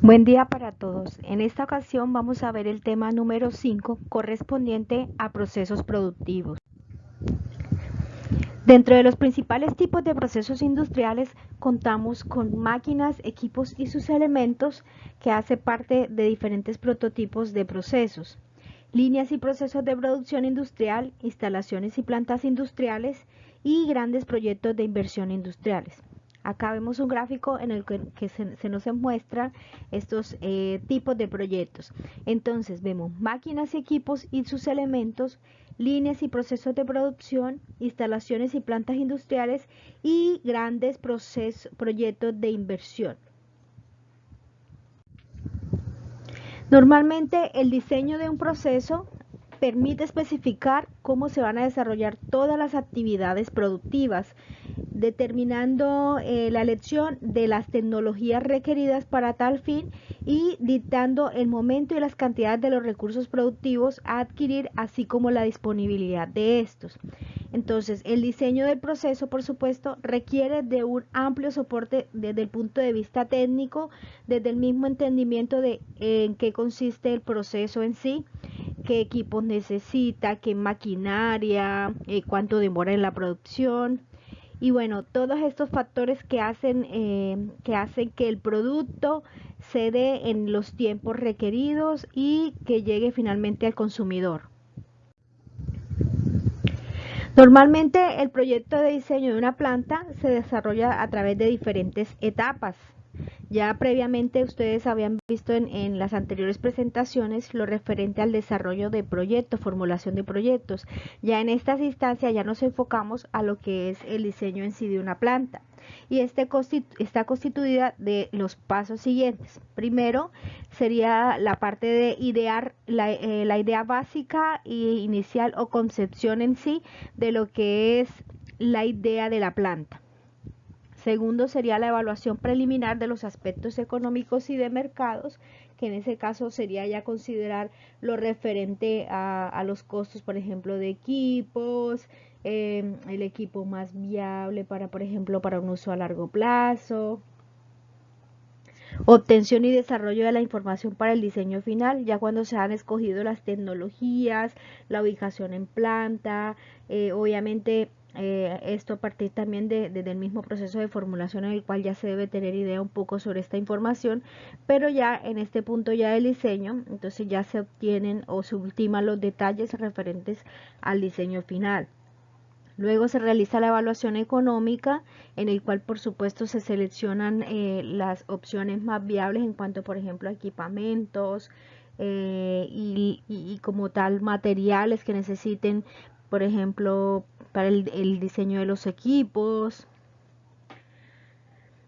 Buen día para todos. En esta ocasión vamos a ver el tema número 5 correspondiente a procesos productivos. Dentro de los principales tipos de procesos industriales contamos con máquinas, equipos y sus elementos que hace parte de diferentes prototipos de procesos. Líneas y procesos de producción industrial, instalaciones y plantas industriales y grandes proyectos de inversión industriales. Acá vemos un gráfico en el que se nos muestran estos tipos de proyectos. Entonces vemos máquinas y equipos y sus elementos, líneas y procesos de producción, instalaciones y plantas industriales y grandes proyectos de inversión. Normalmente el diseño de un proceso permite especificar cómo se van a desarrollar todas las actividades productivas, determinando la elección de las tecnologías requeridas para tal fin y dictando el momento y las cantidades de los recursos productivos a adquirir, así como la disponibilidad de estos. Entonces, el diseño del proceso, por supuesto, requiere de un amplio soporte desde el punto de vista técnico, desde el mismo entendimiento de en qué consiste el proceso en sí, qué equipos necesita, qué maquinaria, cuánto demora en la producción. Y bueno, todos estos factores que hacen que el producto se dé en los tiempos requeridos y que llegue finalmente al consumidor. Normalmente el proyecto de diseño de una planta se desarrolla a través de diferentes etapas. Ya previamente ustedes habían visto en las anteriores presentaciones lo referente al desarrollo de proyectos, formulación de proyectos. Ya en estas instancias ya nos enfocamos a lo que es el diseño en sí de una planta. Y está constituida de los pasos siguientes. Primero sería la parte de idear la idea básica e inicial o concepción en sí de lo que es la idea de la planta. Segundo sería la evaluación preliminar de los aspectos económicos y de mercados, que en ese caso sería ya considerar lo referente a los costos, por ejemplo, de equipos, el equipo más viable para, por ejemplo, para un uso a largo plazo. Obtención y desarrollo de la información para el diseño final, ya cuando se han escogido las tecnologías, la ubicación en planta, obviamente esto a partir también del mismo proceso de formulación en el cual ya se debe tener idea un poco sobre esta información, pero ya en este punto ya del diseño, entonces ya se obtienen o se ultiman los detalles referentes al diseño final. Luego se realiza la evaluación económica, en el cual por supuesto se seleccionan las opciones más viables en cuanto, por ejemplo, a equipamientos y como tal materiales que necesiten, por ejemplo, para el diseño de los equipos.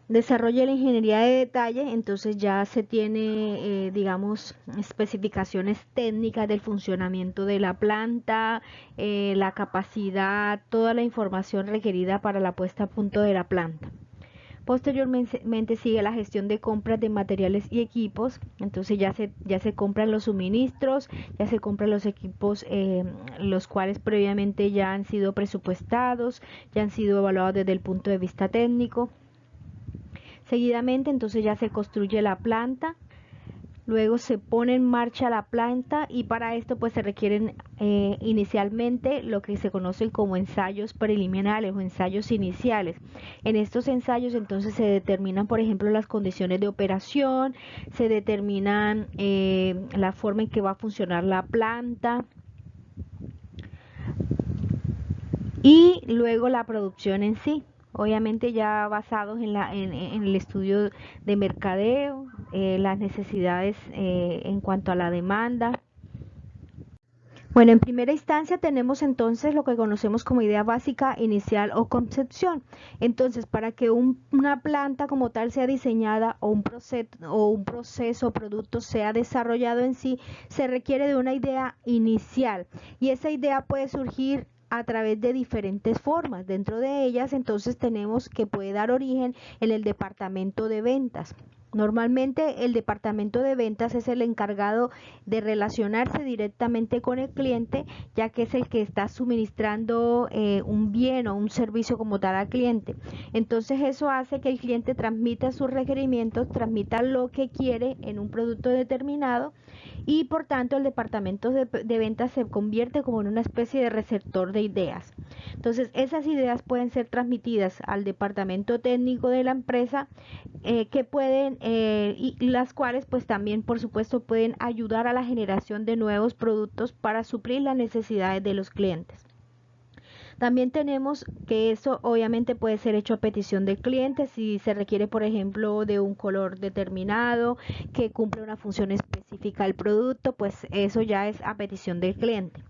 Desarrolla la ingeniería de detalle, entonces ya se tiene, digamos, especificaciones técnicas del funcionamiento de la planta, la capacidad, toda la información requerida para la puesta a punto de la planta. Posteriormente sigue la gestión de compras de materiales y equipos, entonces ya se compran los suministros, ya se compran los equipos, los cuales previamente ya han sido presupuestados, ya han sido evaluados desde el punto de vista técnico. Seguidamente entonces ya se construye la planta, luego se pone en marcha la planta y para esto pues se requieren inicialmente lo que se conocen como ensayos preliminares o ensayos iniciales. En estos ensayos entonces se determinan, por ejemplo, las condiciones de operación, se determinan la forma en que va a funcionar la planta y luego la producción en sí. Obviamente ya basados en el estudio de mercadeo, las necesidades en cuanto a la demanda. Bueno, en primera instancia tenemos entonces lo que conocemos como idea básica inicial o concepción. Entonces, para que una planta como tal sea diseñada o un proceso o producto sea desarrollado en sí, se requiere de una idea inicial y esa idea puede surgir a través de diferentes formas. Dentro de ellas, entonces tenemos que puede dar origen en el departamento de ventas. Normalmente el departamento de ventas es el encargado de relacionarse directamente con el cliente, ya que es el que está suministrando un bien o un servicio como tal al cliente. Entonces eso hace que el cliente transmita sus requerimientos, transmita lo que quiere en un producto determinado, y por tanto el departamento de ventas se convierte como en una especie de receptor de ideas. Entonces esas ideas pueden ser transmitidas al departamento técnico de la empresa, que pueden y las cuales pues también por supuesto pueden ayudar a la generación de nuevos productos para suplir las necesidades de los clientes. También tenemos que eso obviamente puede ser hecho a petición del cliente si se requiere, por ejemplo, de un color determinado que cumple una función específica al producto, pues eso ya es a petición del cliente.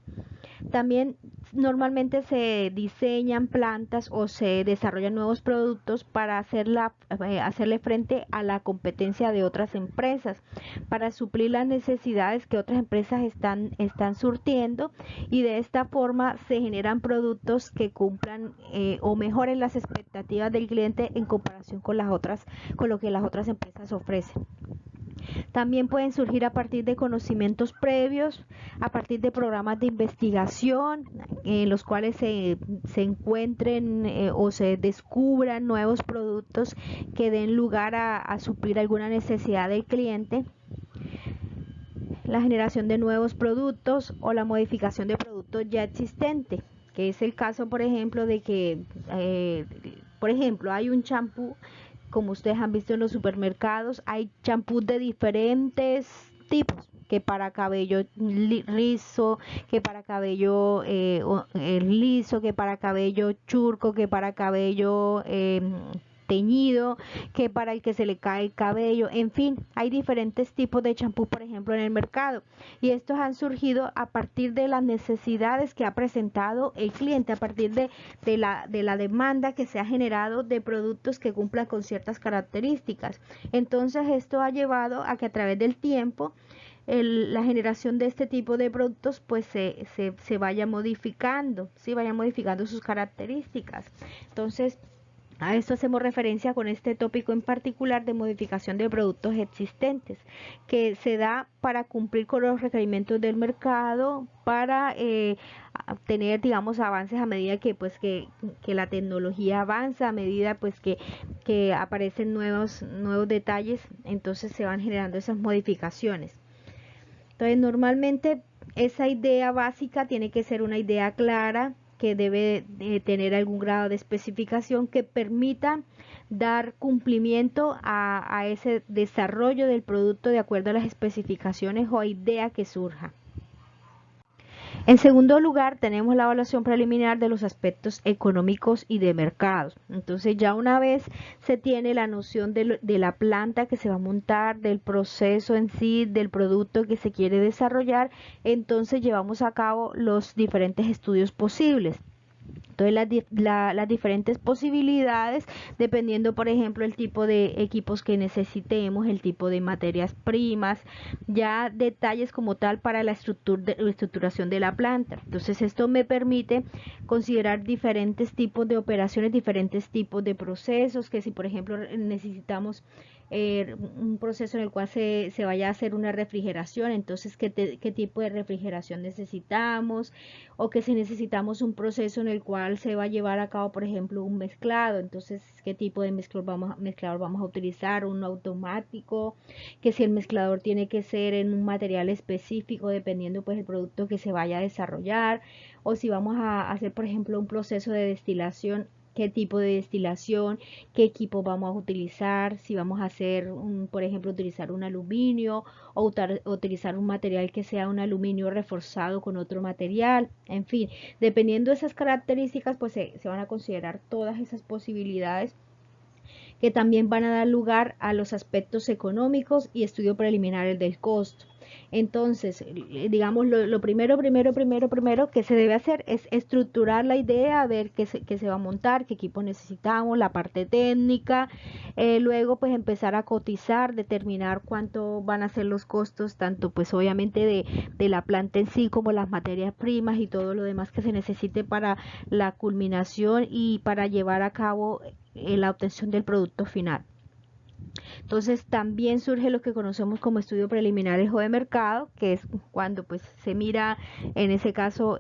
También normalmente se diseñan plantas o se desarrollan nuevos productos para hacerle frente a la competencia de otras empresas, para suplir las necesidades que otras empresas están surtiendo, y de esta forma se generan productos que cumplan o mejoren las expectativas del cliente en comparación con lo que las otras empresas ofrecen. También pueden surgir a partir de conocimientos previos, a partir de programas de investigación en los cuales se encuentren o se descubran nuevos productos que den lugar a suplir alguna necesidad del cliente, la generación de nuevos productos o la modificación de productos ya existentes, que es el caso, por ejemplo, de que, por ejemplo, hay un champú. Como ustedes han visto en los supermercados, hay champús de diferentes tipos, que para cabello rizo, que para cabello liso, que para cabello churco, que para cabello teñido, que para el que se le cae el cabello, en fin, hay diferentes tipos de champú, por ejemplo, en el mercado, y estos han surgido a partir de las necesidades que ha presentado el cliente, a partir de la demanda que se ha generado de productos que cumplan con ciertas características. Entonces esto ha llevado a que a través del tiempo la generación de este tipo de productos pues se vaya modificando, ¿sí? Vaya modificando sus características. Entonces a esto hacemos referencia con este tópico en particular de modificación de productos existentes, que se da para cumplir con los requerimientos del mercado, para tener, digamos, avances a medida que la tecnología avanza, a medida pues que aparecen nuevos detalles, entonces se van generando esas modificaciones. Entonces normalmente esa idea básica tiene que ser una idea clara, que debe tener algún grado de especificación que permita dar cumplimiento a ese desarrollo del producto de acuerdo a las especificaciones o idea que surja. En segundo lugar, tenemos la evaluación preliminar de los aspectos económicos y de mercados. Entonces, ya una vez se tiene la noción de la planta que se va a montar, del proceso en sí, del producto que se quiere desarrollar, entonces llevamos a cabo los diferentes estudios posibles. Entonces las diferentes posibilidades, dependiendo por ejemplo el tipo de equipos que necesitemos, el tipo de materias primas, ya detalles como tal para la estructuración de la planta. Entonces esto me permite considerar diferentes tipos de operaciones, diferentes tipos de procesos, que si por ejemplo necesitamos un proceso en el cual se vaya a hacer una refrigeración, entonces qué tipo de refrigeración necesitamos, o que si necesitamos un proceso en el cual se va a llevar a cabo, por ejemplo, un mezclado, entonces qué tipo de mezclador vamos a utilizar, un automático, que si el mezclador tiene que ser en un material específico dependiendo pues el producto que se vaya a desarrollar, o si vamos a hacer por ejemplo un proceso de destilación, qué tipo de destilación, qué equipo vamos a utilizar, si vamos a hacer, por ejemplo, utilizar un aluminio o utilizar un material que sea un aluminio reforzado con otro material, en fin, dependiendo de esas características, pues se van a considerar todas esas posibilidades que también van a dar lugar a los aspectos económicos y estudio preliminar del costo. Entonces, digamos, lo primero que se debe hacer es estructurar la idea, ver qué se va a montar, qué equipo necesitamos, la parte técnica, luego pues empezar a cotizar, determinar cuánto van a ser los costos, tanto pues obviamente de la planta en sí como las materias primas y todo lo demás que se necesite para la culminación y para llevar a cabo la obtención del producto final. Entonces también surge lo que conocemos como estudio preliminar o de mercado, que es cuando pues se mira en ese caso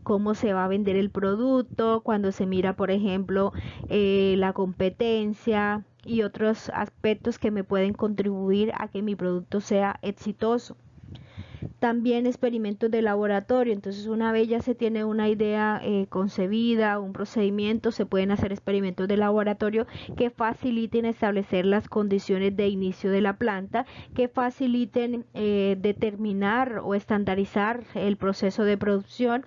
cómo se va a vender el producto, cuando se mira por ejemplo la competencia y otros aspectos que me pueden contribuir a que mi producto sea exitoso. También experimentos de laboratorio, entonces una vez ya se tiene una idea concebida, un procedimiento, se pueden hacer experimentos de laboratorio que faciliten establecer las condiciones de inicio de la planta, que faciliten determinar o estandarizar el proceso de producción.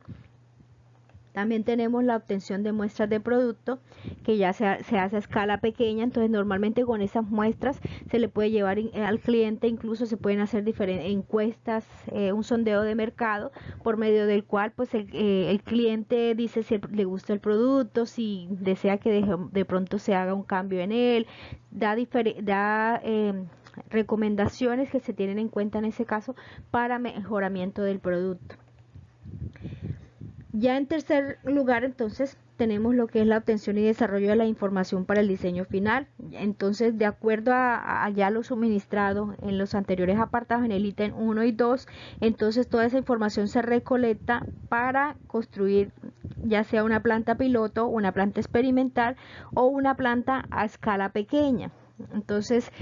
También tenemos la obtención de muestras de producto que ya se hace a escala pequeña, entonces normalmente con esas muestras se le puede llevar al cliente, incluso se pueden hacer diferentes encuestas, un sondeo de mercado por medio del cual pues el cliente dice si le gusta el producto, si desea que de pronto se haga un cambio en él, da recomendaciones que se tienen en cuenta en ese caso para mejoramiento del producto. Ya en tercer lugar, entonces, tenemos lo que es la obtención y desarrollo de la información para el diseño final. Entonces, de acuerdo a ya lo suministrado en los anteriores apartados, en el ítem 1 y 2, entonces toda esa información se recolecta para construir ya sea una planta piloto, una planta experimental o una planta a escala pequeña. Entonces,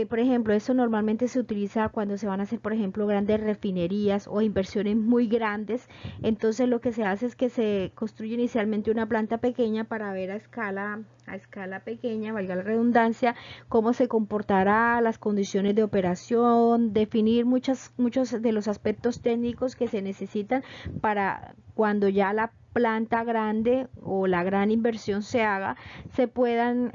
por ejemplo, eso normalmente se utiliza cuando se van a hacer, por ejemplo, grandes refinerías o inversiones muy grandes. Entonces, lo que se hace es que se construye inicialmente una planta pequeña para ver a escala pequeña, valga la redundancia, cómo se comportará, las condiciones de operación, definir muchos de los aspectos técnicos que se necesitan para cuando ya la planta grande o la gran inversión se haga, se puedan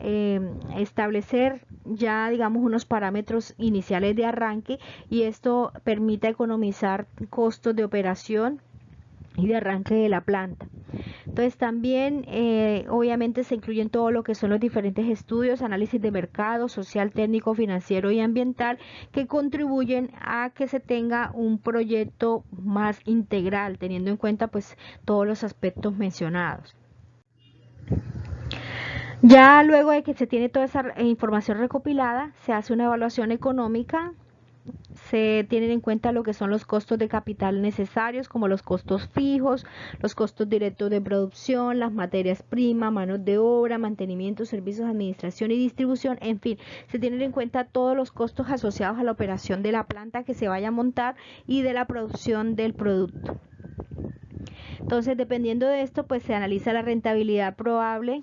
establecer ya digamos unos parámetros iniciales de arranque y esto permite economizar costos de operación y de arranque de la planta. Entonces también obviamente se incluyen todo lo que son los diferentes estudios, análisis de mercado, social, técnico, financiero y ambiental que contribuyen a que se tenga un proyecto más integral, teniendo en cuenta pues todos los aspectos mencionados. Ya luego de que se tiene toda esa información recopilada, se hace una evaluación económica. Se tienen en cuenta lo que son los costos de capital necesarios, como los costos fijos, los costos directos de producción, las materias primas, manos de obra, mantenimiento, servicios, administración y distribución, en fin, se tienen en cuenta todos los costos asociados a la operación de la planta que se vaya a montar y de la producción del producto. Entonces, dependiendo de esto, pues se analiza la rentabilidad probable,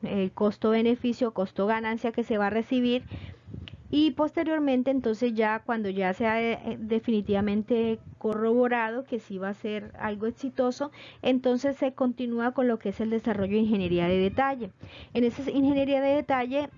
el costo-beneficio, costo-ganancia que se va a recibir. Y posteriormente, entonces ya cuando ya se ha definitivamente corroborado que sí va a ser algo exitoso, entonces se continúa con lo que es el desarrollo de ingeniería de detalle. En esa ingeniería de detalle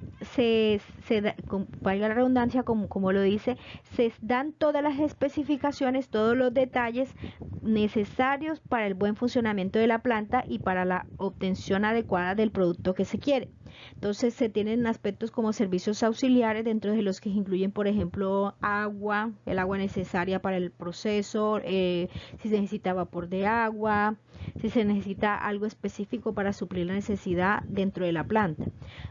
valga la redundancia, como lo dice, se dan todas las especificaciones, todos los detalles necesarios para el buen funcionamiento de la planta y para la obtención adecuada del producto que se quiere. Entonces se tienen aspectos como servicios auxiliares, dentro de los que incluyen, por ejemplo, agua, el agua necesaria para el proceso, si se necesita vapor de agua, si se necesita algo específico para suplir la necesidad dentro de la planta.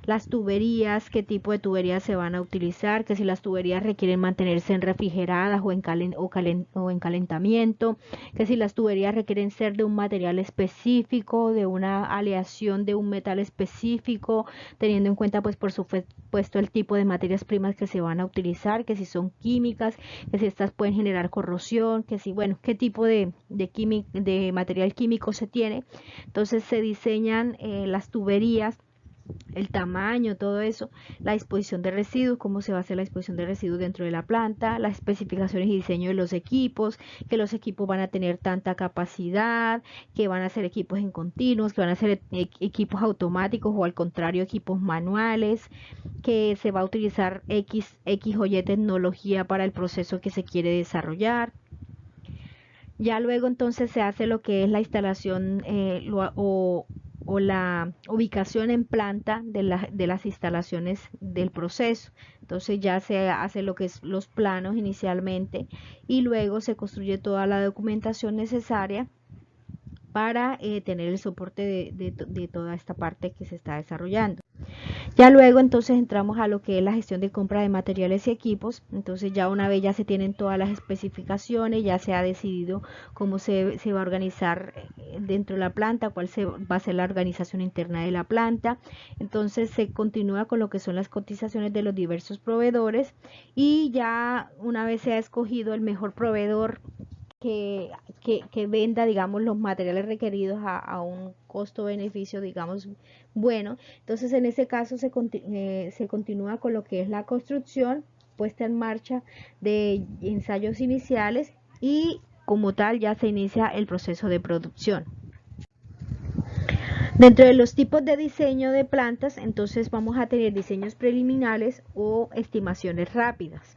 Las tuberías, qué tipo de tuberías se van a utilizar, que si las tuberías requieren mantenerse en refrigeradas o en calentamiento, que si las tuberías requieren ser de un material específico, de una aleación de un metal específico, teniendo en cuenta pues por supuesto el tipo de materias primas que se van a utilizar, que si son químicas, que si estas pueden generar corrosión, que si bueno, qué tipo de material químico se tiene. Entonces se diseñan las tuberías, el tamaño, todo eso, la disposición de residuos, cómo se va a hacer la disposición de residuos dentro de la planta, las especificaciones y diseño de los equipos, que los equipos van a tener tanta capacidad, que van a ser equipos en continuos, que van a ser equipos automáticos o al contrario equipos manuales, que se va a utilizar X o Y tecnología para el proceso que se quiere desarrollar. Ya luego entonces se hace lo que es la instalación o la ubicación en planta de las instalaciones del proceso. Entonces ya se hace lo que es los planos inicialmente y luego se construye toda la documentación necesaria para tener el soporte de toda esta parte que se está desarrollando. Ya luego entonces entramos a lo que es la gestión de compra de materiales y equipos. Entonces ya una vez ya se tienen todas las especificaciones, ya se ha decidido cómo se va a organizar dentro de la planta, cuál va a ser la organización interna de la planta. Entonces se continúa con lo que son las cotizaciones de los diversos proveedores, y ya una vez se ha escogido el mejor proveedor que venda, digamos, los materiales requeridos a un costo-beneficio, digamos, bueno. Entonces, en ese caso se continúa con lo que es la construcción, puesta en marcha de ensayos iniciales, y como tal ya se inicia el proceso de producción. Dentro de los tipos de diseño de plantas, entonces vamos a tener diseños preliminares o estimaciones rápidas.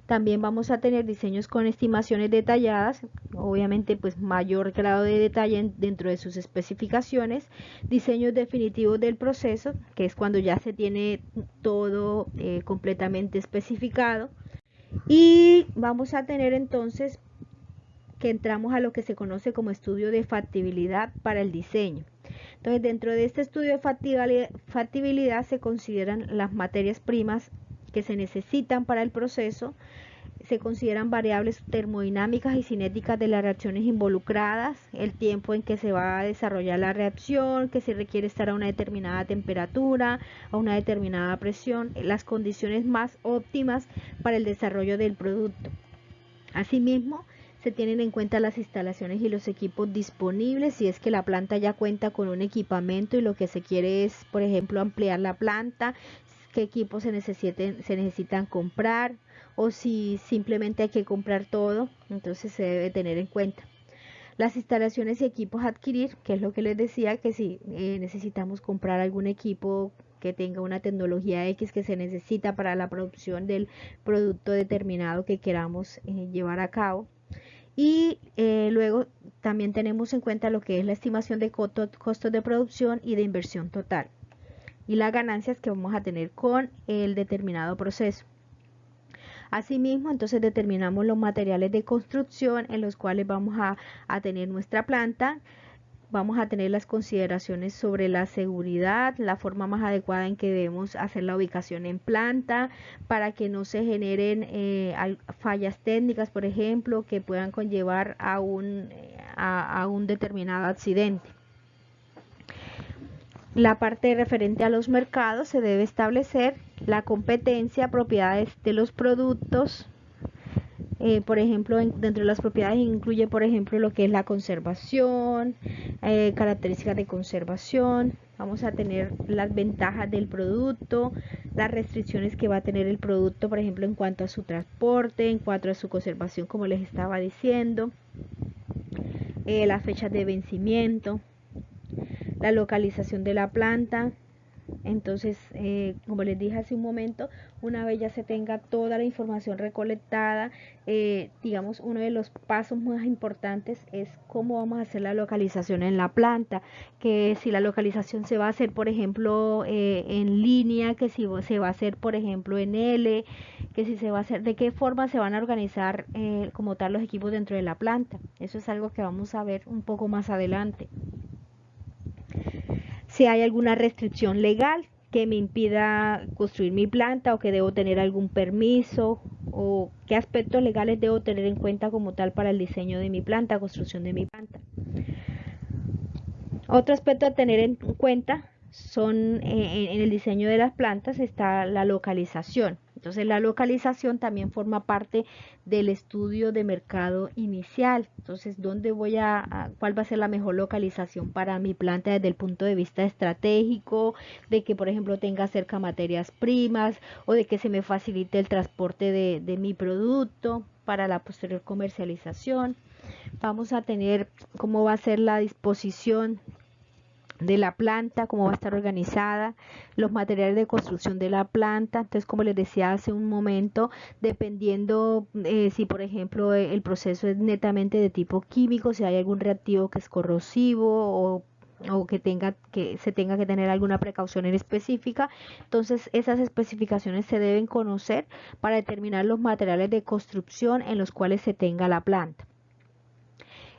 También vamos a tener diseños con estimaciones detalladas, obviamente pues mayor grado de detalle dentro de sus especificaciones, diseños definitivos del proceso, que es cuando ya se tiene todo completamente especificado, y vamos a tener entonces que entramos a lo que se conoce como estudio de factibilidad para el diseño. Entonces, dentro de este estudio de factibilidad se consideran las materias primas que se necesitan para el proceso, se consideran variables termodinámicas y cinéticas de las reacciones involucradas, el tiempo en que se va a desarrollar la reacción, que se requiere estar a una determinada temperatura, a una determinada presión, las condiciones más óptimas para el desarrollo del producto. Asimismo, se tienen en cuenta las instalaciones y los equipos disponibles, si es que la planta ya cuenta con un equipamiento y lo que se quiere es, por ejemplo, ampliar la planta, qué equipos se necesitan comprar, o si simplemente hay que comprar todo, entonces se debe tener en cuenta. Las instalaciones y equipos a adquirir, que es lo que les decía, que si necesitamos comprar algún equipo que tenga una tecnología X que se necesita para la producción del producto determinado que queramos llevar a cabo. Y luego también tenemos en cuenta lo que es la estimación de costos de producción y de inversión total, y las ganancias que vamos a tener con el determinado proceso. Asimismo, entonces determinamos los materiales de construcción en los cuales vamos a tener nuestra planta. Vamos a tener las consideraciones sobre la seguridad, la forma más adecuada en que debemos hacer la ubicación en planta para que no se generen fallas técnicas, por ejemplo, que puedan conllevar a un determinado accidente. La parte referente a los mercados, se debe establecer la competencia, propiedades de los productos. Por ejemplo, dentro de las propiedades incluye, por ejemplo, lo que es la conservación, características de conservación. Vamos a tener las ventajas del producto, las restricciones que va a tener el producto, por ejemplo, en cuanto a su transporte, en cuanto a su conservación, como les estaba diciendo, las fechas de vencimiento, la localización de la planta. Entonces, como les dije hace un momento, una vez ya se tenga toda la información recolectada, digamos, uno de los pasos más importantes es cómo vamos a hacer la localización en la planta, que si la localización se va a hacer, por ejemplo, en línea, que si se va a hacer, por ejemplo, en L, que si se va a hacer, de qué forma se van a organizar como tal los equipos dentro de la planta. Eso es algo que vamos a ver un poco más adelante. Si hay alguna restricción legal que me impida construir mi planta, o que debo tener algún permiso, o qué aspectos legales debo tener en cuenta como tal para el diseño de mi planta, construcción de mi planta. Otro aspecto a tener en cuenta son en el diseño de las plantas está la localización. Entonces la localización también forma parte del estudio de mercado inicial. Entonces, ¿cuál va a ser la mejor localización para mi planta desde el punto de vista estratégico, de que por ejemplo tenga cerca materias primas, o de que se me facilite el transporte de mi producto para la posterior comercialización? Vamos a tener cómo va a ser la disposición de la planta, cómo va a estar organizada, los materiales de construcción de la planta. Entonces, como les decía hace un momento, dependiendo si por ejemplo el proceso es netamente de tipo químico, si hay algún reactivo que es corrosivo, o que se tenga que tener alguna precaución en específica, entonces esas especificaciones se deben conocer para determinar los materiales de construcción en los cuales se tenga la planta.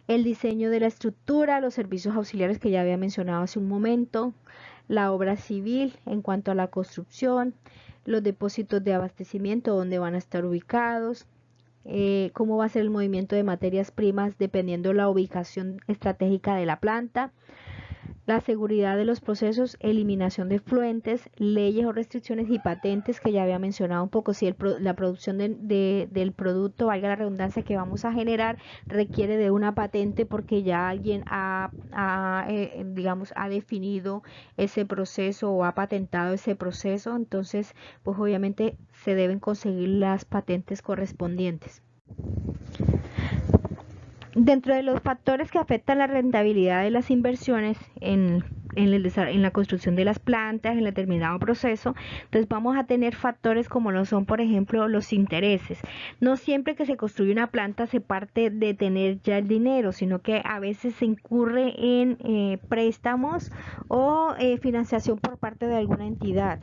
el diseño de la estructura, los servicios auxiliares que ya había mencionado hace un momento, la obra civil en cuanto a la construcción, los depósitos de abastecimiento, dónde van a estar ubicados, cómo va a ser el movimiento de materias primas dependiendo de la ubicación estratégica de la planta, la seguridad de los procesos, eliminación de fluentes, leyes o restricciones y patentes que ya había mencionado un poco. Si la producción del producto, valga la redundancia, que vamos a generar requiere de una patente porque ya alguien digamos, ha definido ese proceso o ha patentado ese proceso, entonces pues obviamente se deben conseguir las patentes correspondientes. Dentro de los factores que afectan la rentabilidad de las inversiones en la construcción de las plantas, en el determinado proceso, entonces vamos a tener factores como lo son, por ejemplo, los intereses. No siempre que se construye una planta se parte de tener ya el dinero, sino que a veces se incurre en préstamos o financiación por parte de alguna entidad.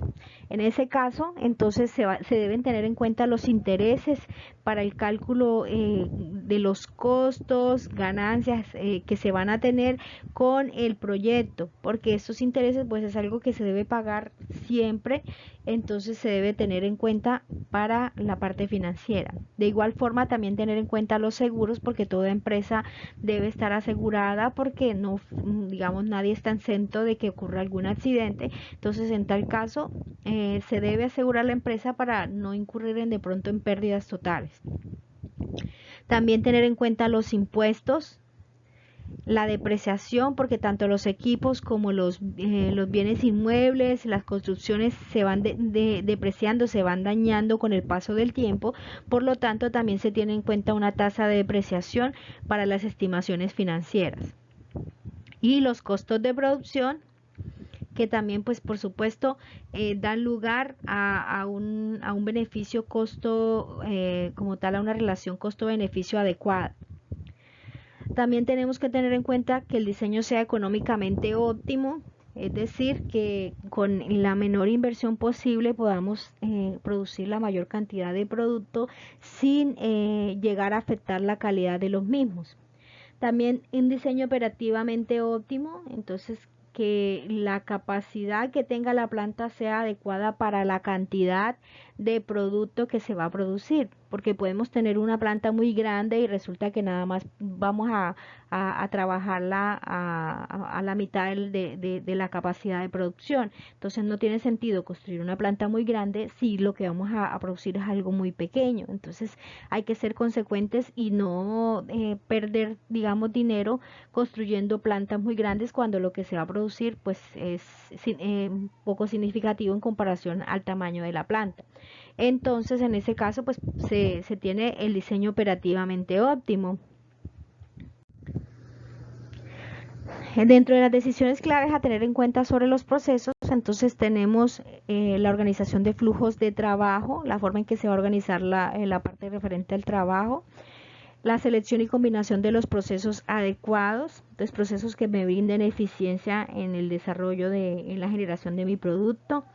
En ese caso, entonces se deben tener en cuenta los intereses para el cálculo de los costos, ganancias que se van a tener con el proyecto, porque estos intereses pues es algo que se debe pagar siempre, entonces se debe tener en cuenta para la parte financiera. De igual forma también tener en cuenta los seguros, porque toda empresa debe estar asegurada, porque no, digamos, nadie está exento de que ocurra algún accidente, entonces en tal caso se debe asegurar la empresa para no incurrir de pronto en pérdidas totales. También tener en cuenta los impuestos, la depreciación, porque tanto los equipos como los bienes inmuebles, las construcciones se van depreciando, se van dañando con el paso del tiempo, por lo tanto también se tiene en cuenta una tasa de depreciación para las estimaciones financieras. Y los costos de producción, que también pues por supuesto dan lugar a un beneficio costo, como tal, a una relación costo-beneficio adecuada. También tenemos que tener en cuenta que el diseño sea económicamente óptimo, es decir, que con la menor inversión posible podamos producir la mayor cantidad de producto sin llegar a afectar la calidad de los mismos. También un diseño operativamente óptimo, entonces que la capacidad que tenga la planta sea adecuada para la cantidad de producto que se va a producir, porque podemos tener una planta muy grande y resulta que nada más vamos a trabajarla a la mitad de la capacidad de producción. Entonces no tiene sentido construir una planta muy grande si lo que vamos a producir es algo muy pequeño. Entonces hay que ser consecuentes y no perder, digamos, dinero construyendo plantas muy grandes cuando lo que se va a producir pues es poco significativo en comparación al tamaño de la planta. Entonces en ese caso pues se tiene el diseño operativamente óptimo. Dentro de las decisiones claves a tener en cuenta sobre los procesos, entonces tenemos la organización de flujos de trabajo, la forma en que se va a organizar la parte referente al trabajo, la selección y combinación de los procesos adecuados, entonces procesos que me brinden eficiencia en el desarrollo en la generación de mi producto,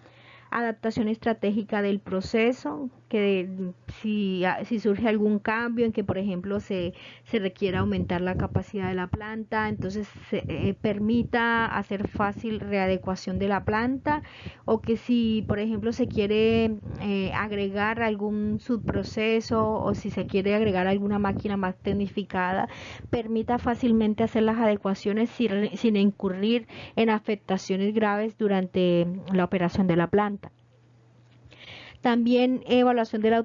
adaptación estratégica del proceso, que si surge algún cambio en que por ejemplo se requiera aumentar la capacidad de la planta, entonces se permita hacer fácil readecuación de la planta, o que si por ejemplo se quiere agregar algún subproceso o si se quiere agregar alguna máquina más tecnificada, permita fácilmente hacer las adecuaciones sin incurrir en afectaciones graves durante la operación de la planta. También evaluación de la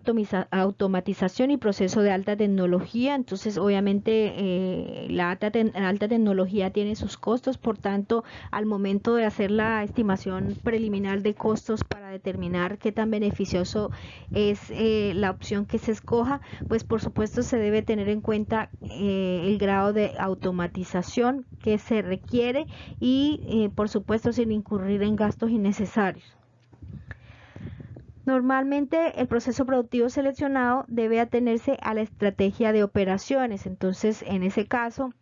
automatización y proceso de alta tecnología. Entonces obviamente la alta tecnología tiene sus costos, por tanto al momento de hacer la estimación preliminar de costos para determinar qué tan beneficioso es la opción que se escoja, pues por supuesto se debe tener en cuenta el grado de automatización que se requiere y por supuesto sin incurrir en gastos innecesarios. Normalmente el proceso productivo seleccionado debe atenerse a la estrategia de operaciones, entonces en ese caso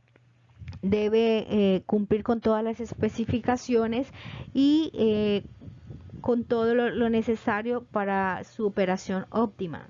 debe cumplir con todas las especificaciones y con todo lo necesario para su operación óptima.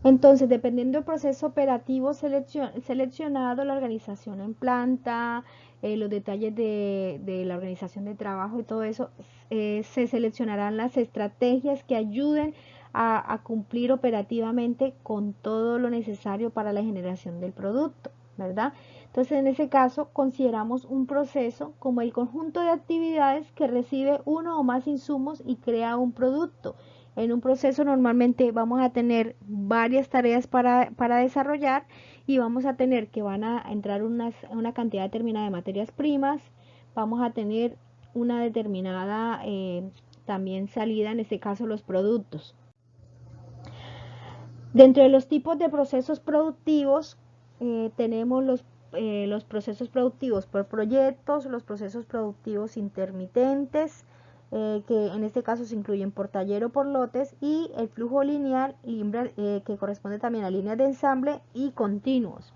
Entonces, dependiendo del proceso operativo seleccionado, la organización en planta, los detalles de la organización de trabajo y todo eso, se seleccionarán las estrategias que ayuden a cumplir operativamente con todo lo necesario para la generación del producto, ¿verdad? Entonces, en ese caso, consideramos un proceso como el conjunto de actividades que recibe uno o más insumos y crea un producto. En un proceso normalmente vamos a tener varias tareas para desarrollar y vamos a tener que van a entrar una cantidad determinada de materias primas, vamos a tener una determinada también salida, en este caso los productos. Dentro de los tipos de procesos productivos tenemos los procesos productivos por proyectos, los procesos productivos intermitentes, que en este caso se incluyen por taller o por lotes, y el flujo lineal, que corresponde también a líneas de ensamble, y continuos.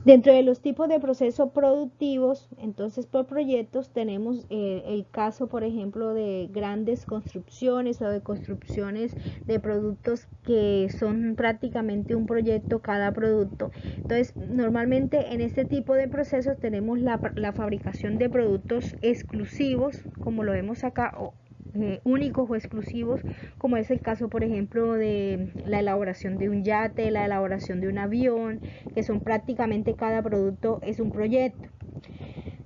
Dentro de los tipos de procesos productivos, entonces por proyectos, tenemos el caso, por ejemplo, de grandes construcciones o de construcciones de productos que son prácticamente un proyecto cada producto. Entonces, normalmente en este tipo de procesos tenemos la fabricación de productos exclusivos, como lo vemos acá, únicos o exclusivos, como es el caso, por ejemplo, de la elaboración de un yate, la elaboración de un avión, que son prácticamente cada producto es un proyecto.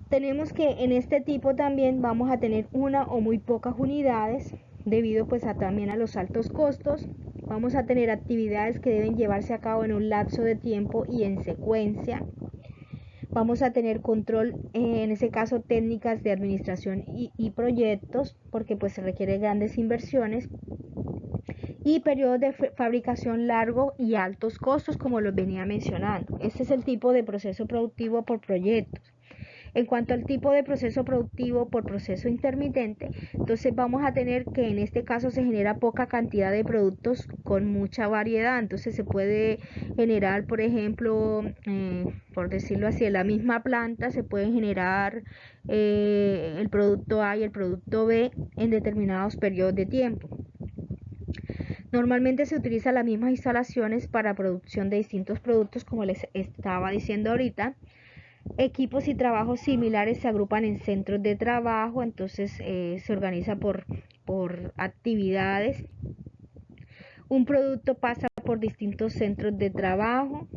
Tenemos que en este tipo también vamos a tener una o muy pocas unidades, debido pues también a los altos costos. Vamos a tener actividades que deben llevarse a cabo en un lapso de tiempo y en secuencia. Vamos a tener control, en ese caso técnicas de administración y proyectos, porque pues se requiere grandes inversiones, y periodos de fabricación largo y altos costos, como los venía mencionando. Este es el tipo de proceso productivo por proyectos. En cuanto al tipo de proceso productivo por proceso intermitente, entonces vamos a tener que en este caso se genera poca cantidad de productos con mucha variedad. Entonces se puede generar, por ejemplo, por decirlo así, en la misma planta se pueden generar el producto A y el producto B en determinados periodos de tiempo. Normalmente se utilizan las mismas instalaciones para producción de distintos productos, como les estaba diciendo ahorita. Equipos y trabajos similares se agrupan en centros de trabajo, entonces se organiza por actividades. Un producto pasa por distintos centros de trabajo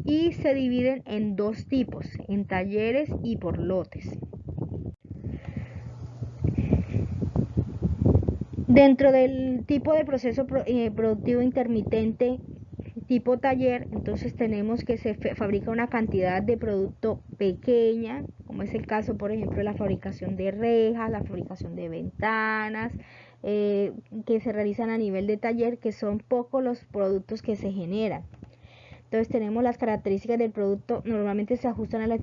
y se dividen en dos tipos, en talleres y por lotes. Dentro del tipo de proceso productivo intermitente tipo taller, entonces tenemos que se fabrica una cantidad de producto pequeña, como es el caso, por ejemplo, de la fabricación de rejas, la fabricación de ventanas, que se realizan a nivel de taller, que son pocos los productos que se generan. Entonces tenemos las características del producto, normalmente se ajustan a la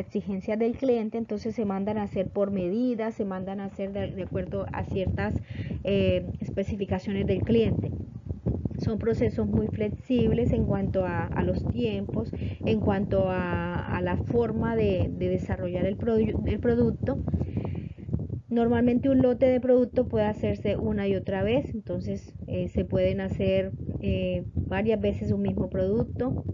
exigencia del cliente, entonces se mandan a hacer por medidas, se mandan a hacer de acuerdo a ciertas especificaciones del cliente. Son procesos muy flexibles en cuanto a los tiempos, en cuanto a la forma de desarrollar el producto. Normalmente un lote de producto puede hacerse una y otra vez, entonces se pueden hacer varias veces un mismo producto.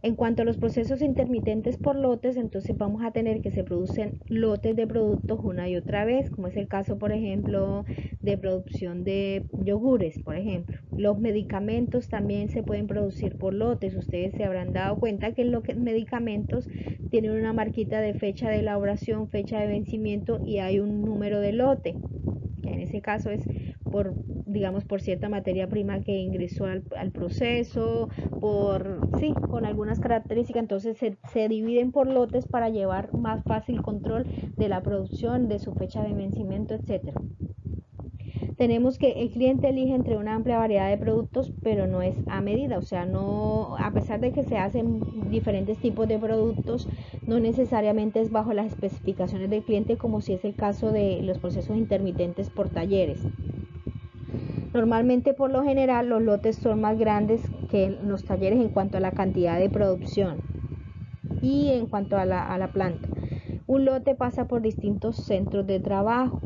En cuanto a los procesos intermitentes por lotes, entonces vamos a tener que se producen lotes de productos una y otra vez, como es el caso, por ejemplo, de producción de yogures, por ejemplo. Los medicamentos también se pueden producir por lotes. Ustedes se habrán dado cuenta que los medicamentos tienen una marquita de fecha de elaboración, fecha de vencimiento, y hay un número de lote, que en ese caso es por, digamos, por cierta materia prima que ingresó al proceso, con algunas características. Entonces se dividen por lotes para llevar más fácil control de la producción, de su fecha de vencimiento, etcétera. Tenemos que el cliente elige entre una amplia variedad de productos, pero no es a medida, o sea, no, a pesar de que se hacen diferentes tipos de productos, no necesariamente es bajo las especificaciones del cliente, como si es el caso de los procesos intermitentes por talleres. Normalmente, por lo general, los lotes son más grandes que los talleres en cuanto a la cantidad de producción y en cuanto a la planta. Un lote pasa por distintos centros de trabajo.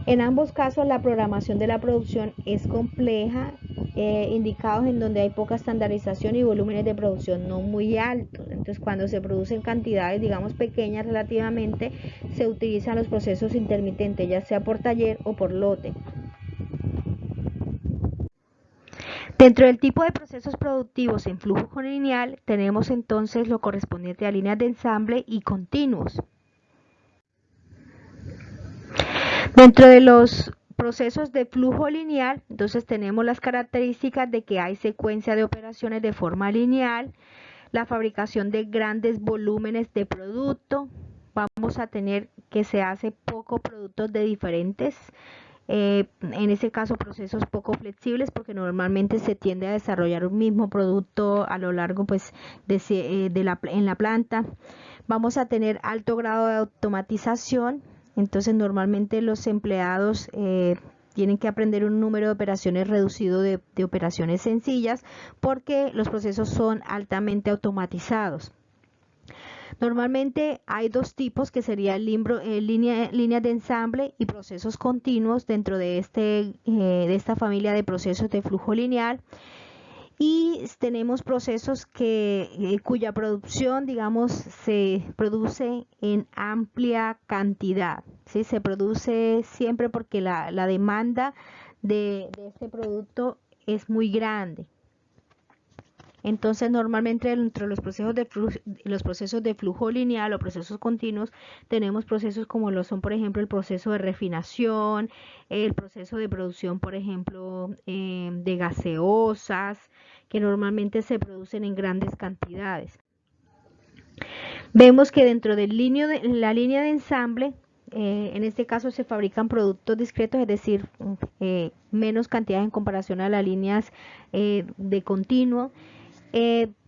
En ambos casos la programación de la producción es compleja, indicados en donde hay poca estandarización y volúmenes de producción no muy altos. Entonces cuando se producen cantidades digamos pequeñas relativamente, se utilizan los procesos intermitentes, ya sea por taller o por lote. Dentro del tipo de procesos productivos en flujo lineal tenemos entonces lo correspondiente a líneas de ensamble y continuos. Dentro de los procesos de flujo lineal, entonces tenemos las características de que hay secuencia de operaciones de forma lineal, la fabricación de grandes volúmenes de producto, vamos a tener que se hace pocos productos de diferentes, en ese caso procesos poco flexibles porque normalmente se tiende a desarrollar un mismo producto a lo largo pues en la planta. Vamos a tener alto grado de automatización, entonces normalmente los empleados tienen que aprender un número de operaciones reducido de operaciones sencillas porque los procesos son altamente automatizados. Normalmente hay dos tipos que serían líneas de ensamble y procesos continuos dentro de esta familia de procesos de flujo lineal. Y tenemos procesos cuya producción, digamos, se produce en amplia cantidad, ¿sí? Se produce siempre porque la demanda de este producto es muy grande. Entonces, normalmente entre los procesos de flujo lineal o procesos continuos, tenemos procesos como lo son, por ejemplo, el proceso de refinación, el proceso de producción, por ejemplo, de gaseosas, que normalmente se producen en grandes cantidades. Vemos que dentro de la línea de ensamble, en este caso se fabrican productos discretos, es decir, menos cantidad en comparación a las líneas de continuo.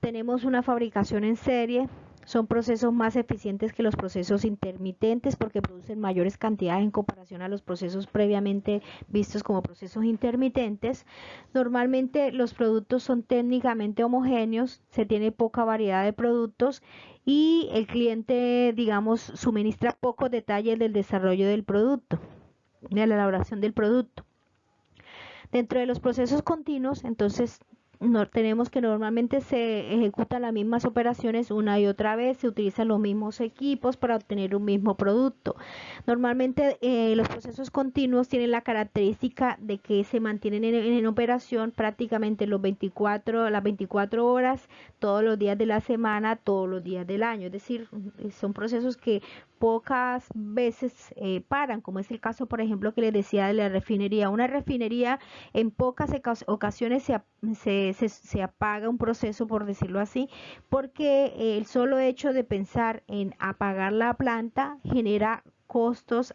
Tenemos una fabricación en serie, son procesos más eficientes que los procesos intermitentes porque producen mayores cantidades en comparación a los procesos previamente vistos como procesos intermitentes. Normalmente los productos son técnicamente homogéneos, se tiene poca variedad de productos y el cliente, digamos, suministra pocos detalles del desarrollo del producto, de la elaboración del producto. Dentro de los procesos continuos, entonces, tenemos que normalmente se ejecutan las mismas operaciones una y otra vez, se utilizan los mismos equipos para obtener un mismo producto. Normalmente los procesos continuos tienen la característica de que se mantienen en operación prácticamente las 24 horas, todos los días de la semana, todos los días del año. Es decir, son procesos que pocas veces paran, como es el caso, por ejemplo, que les decía de la refinería. Una refinería en pocas ocasiones se apaga un proceso, por decirlo así, porque el solo hecho de pensar en apagar la planta genera costos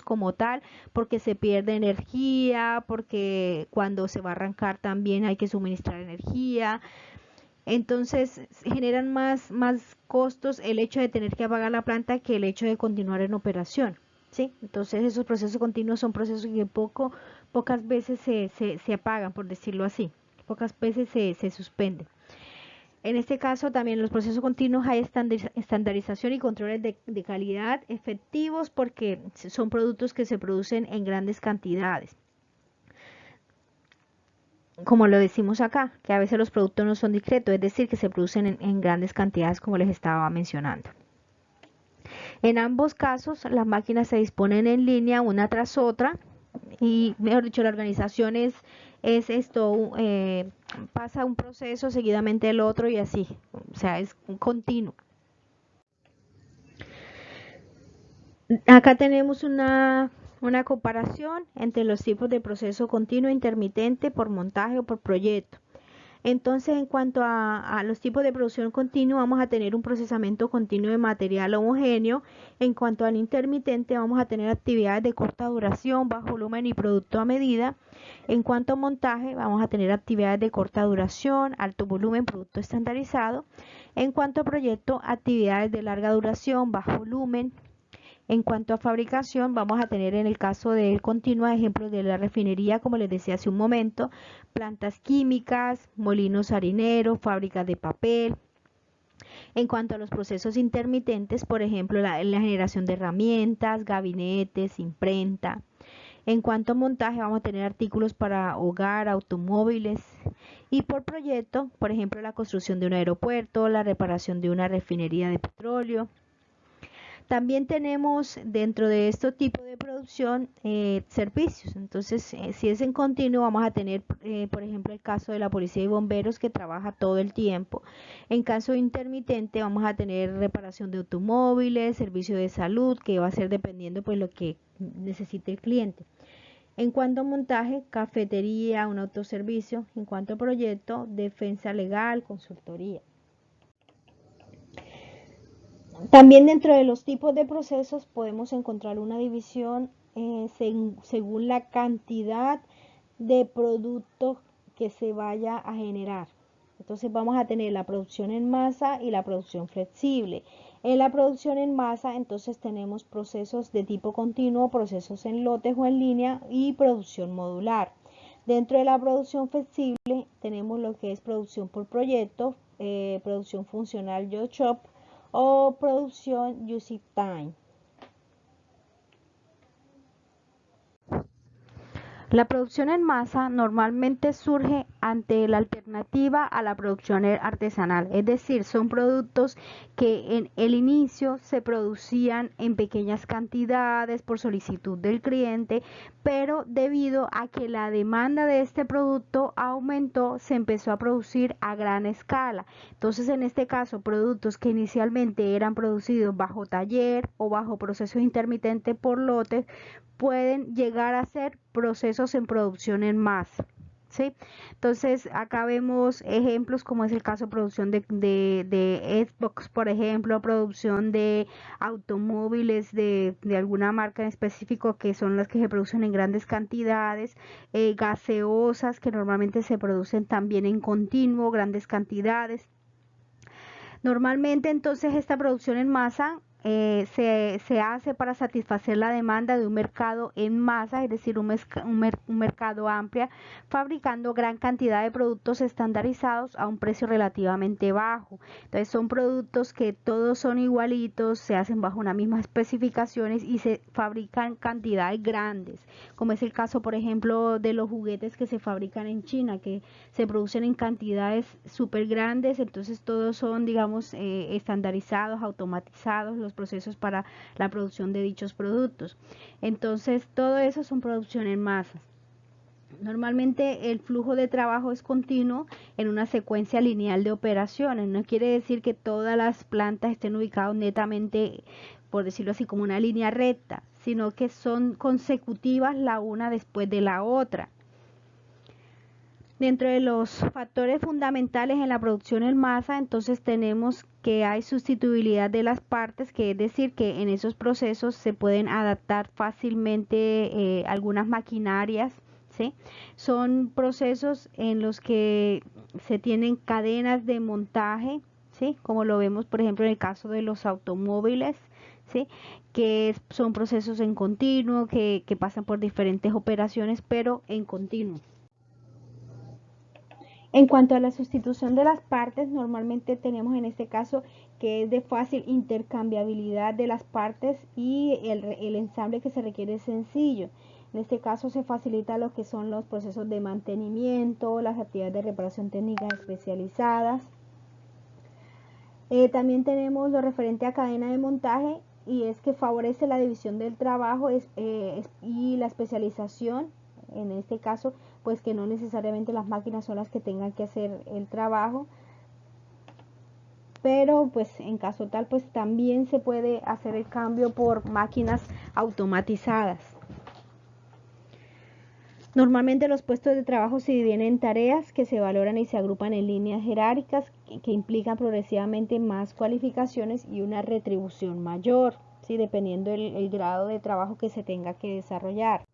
como tal, porque se pierde energía, porque cuando se va a arrancar también hay que suministrar energía. Entonces generan más costos el hecho de tener que apagar la planta que el hecho de continuar en operación, ¿sí? Entonces esos procesos continuos son procesos que pocas veces se apagan, por decirlo así, pocas veces se suspenden. En este caso también en los procesos continuos hay estandarización y controles de calidad efectivos porque son productos que se producen en grandes cantidades. Como lo decimos acá, que a veces los productos no son discretos, es decir, que se producen en grandes cantidades como les estaba mencionando. En ambos casos, las máquinas se disponen en línea una tras otra y, mejor dicho, la organización es esto, pasa un proceso seguidamente el otro y así, o sea, es continuo. Acá tenemos una comparación entre los tipos de proceso continuo e intermitente por montaje o por proyecto. Entonces, en cuanto a los tipos de producción continua, vamos a tener un procesamiento continuo de material homogéneo. En cuanto al intermitente, vamos a tener actividades de corta duración, bajo volumen y producto a medida. En cuanto a montaje, vamos a tener actividades de corta duración, alto volumen, producto estandarizado. En cuanto a proyecto, actividades de larga duración, bajo volumen. En cuanto a fabricación, vamos a tener en el caso del continuo ejemplos de la refinería, como les decía hace un momento, plantas químicas, molinos harineros, fábricas de papel. En cuanto a los procesos intermitentes, por ejemplo, la generación de herramientas, gabinetes, imprenta. En cuanto a montaje, vamos a tener artículos para hogar, automóviles. Y por proyecto, por ejemplo, la construcción de un aeropuerto, la reparación de una refinería de petróleo. También tenemos dentro de este tipo de producción servicios. Entonces, si es en continuo, vamos a tener, por ejemplo, el caso de la policía y bomberos que trabaja todo el tiempo. En caso intermitente, vamos a tener reparación de automóviles, servicio de salud, que va a ser dependiendo pues lo que necesite el cliente. En cuanto a montaje, cafetería, un autoservicio. En cuanto a proyecto, defensa legal, consultoría. También dentro de los tipos de procesos podemos encontrar una división según la cantidad de productos que se vaya a generar. Entonces vamos a tener la producción en masa y la producción flexible. En la producción en masa entonces tenemos procesos de tipo continuo, procesos en lotes o en línea y producción modular. Dentro de la producción flexible tenemos lo que es producción por proyecto, producción funcional Job Shop o producción Usage Time. La producción en masa normalmente surge ante la alternativa a la producción artesanal, es decir, son productos que en el inicio se producían en pequeñas cantidades por solicitud del cliente, pero debido a que la demanda de este producto aumentó, se empezó a producir a gran escala. Entonces, en este caso, productos que inicialmente eran producidos bajo taller o bajo procesos intermitentes por lotes, pueden llegar a ser procesos en producción en masa. ¿Sí? Entonces acá vemos ejemplos como es el caso de producción de Xbox, por ejemplo, producción de automóviles de alguna marca en específico, que son las que se producen en grandes cantidades, gaseosas que normalmente se producen también en continuo, grandes cantidades. Normalmente entonces esta producción en masa se hace para satisfacer la demanda de un mercado en masa, es decir, un mercado amplio, fabricando gran cantidad de productos estandarizados a un precio relativamente bajo. Entonces son productos que todos son igualitos, se hacen bajo unas mismas especificaciones y se fabrican cantidades grandes, como es el caso, por ejemplo, de los juguetes que se fabrican en China, que se producen en cantidades súper grandes. Entonces todos son, digamos, estandarizados, automatizados los procesos para la producción de dichos productos. Entonces todo eso son producción en masas. Normalmente el flujo de trabajo es continuo en una secuencia lineal de operaciones. No quiere decir que todas las plantas estén ubicadas netamente, por decirlo así, como una línea recta, sino que son consecutivas la una después de la otra. Dentro de los factores fundamentales en la producción en masa, entonces tenemos que hay sustituibilidad de las partes, que es decir, que en esos procesos se pueden adaptar fácilmente algunas maquinarias, ¿sí? Son procesos en los que se tienen cadenas de montaje, ¿sí? Como lo vemos, por ejemplo, en el caso de los automóviles, ¿sí? Que son procesos en continuo, que pasan por diferentes operaciones, pero en continuo. En cuanto a la sustitución de las partes, normalmente tenemos en este caso que es de fácil intercambiabilidad de las partes y el ensamble que se requiere es sencillo. En este caso se facilita lo que son los procesos de mantenimiento, las actividades de reparación técnicas especializadas. También tenemos lo referente a cadena de montaje, y es que favorece la división del trabajo y la especialización. En este caso, pues que no necesariamente las máquinas son las que tengan que hacer el trabajo, pero pues en caso tal, pues también se puede hacer el cambio por máquinas automatizadas. Normalmente los puestos de trabajo se dividen en tareas que se valoran y se agrupan en líneas jerárquicas que implican progresivamente más cualificaciones y una retribución mayor, ¿sí? Dependiendo el grado de trabajo que se tenga que desarrollar.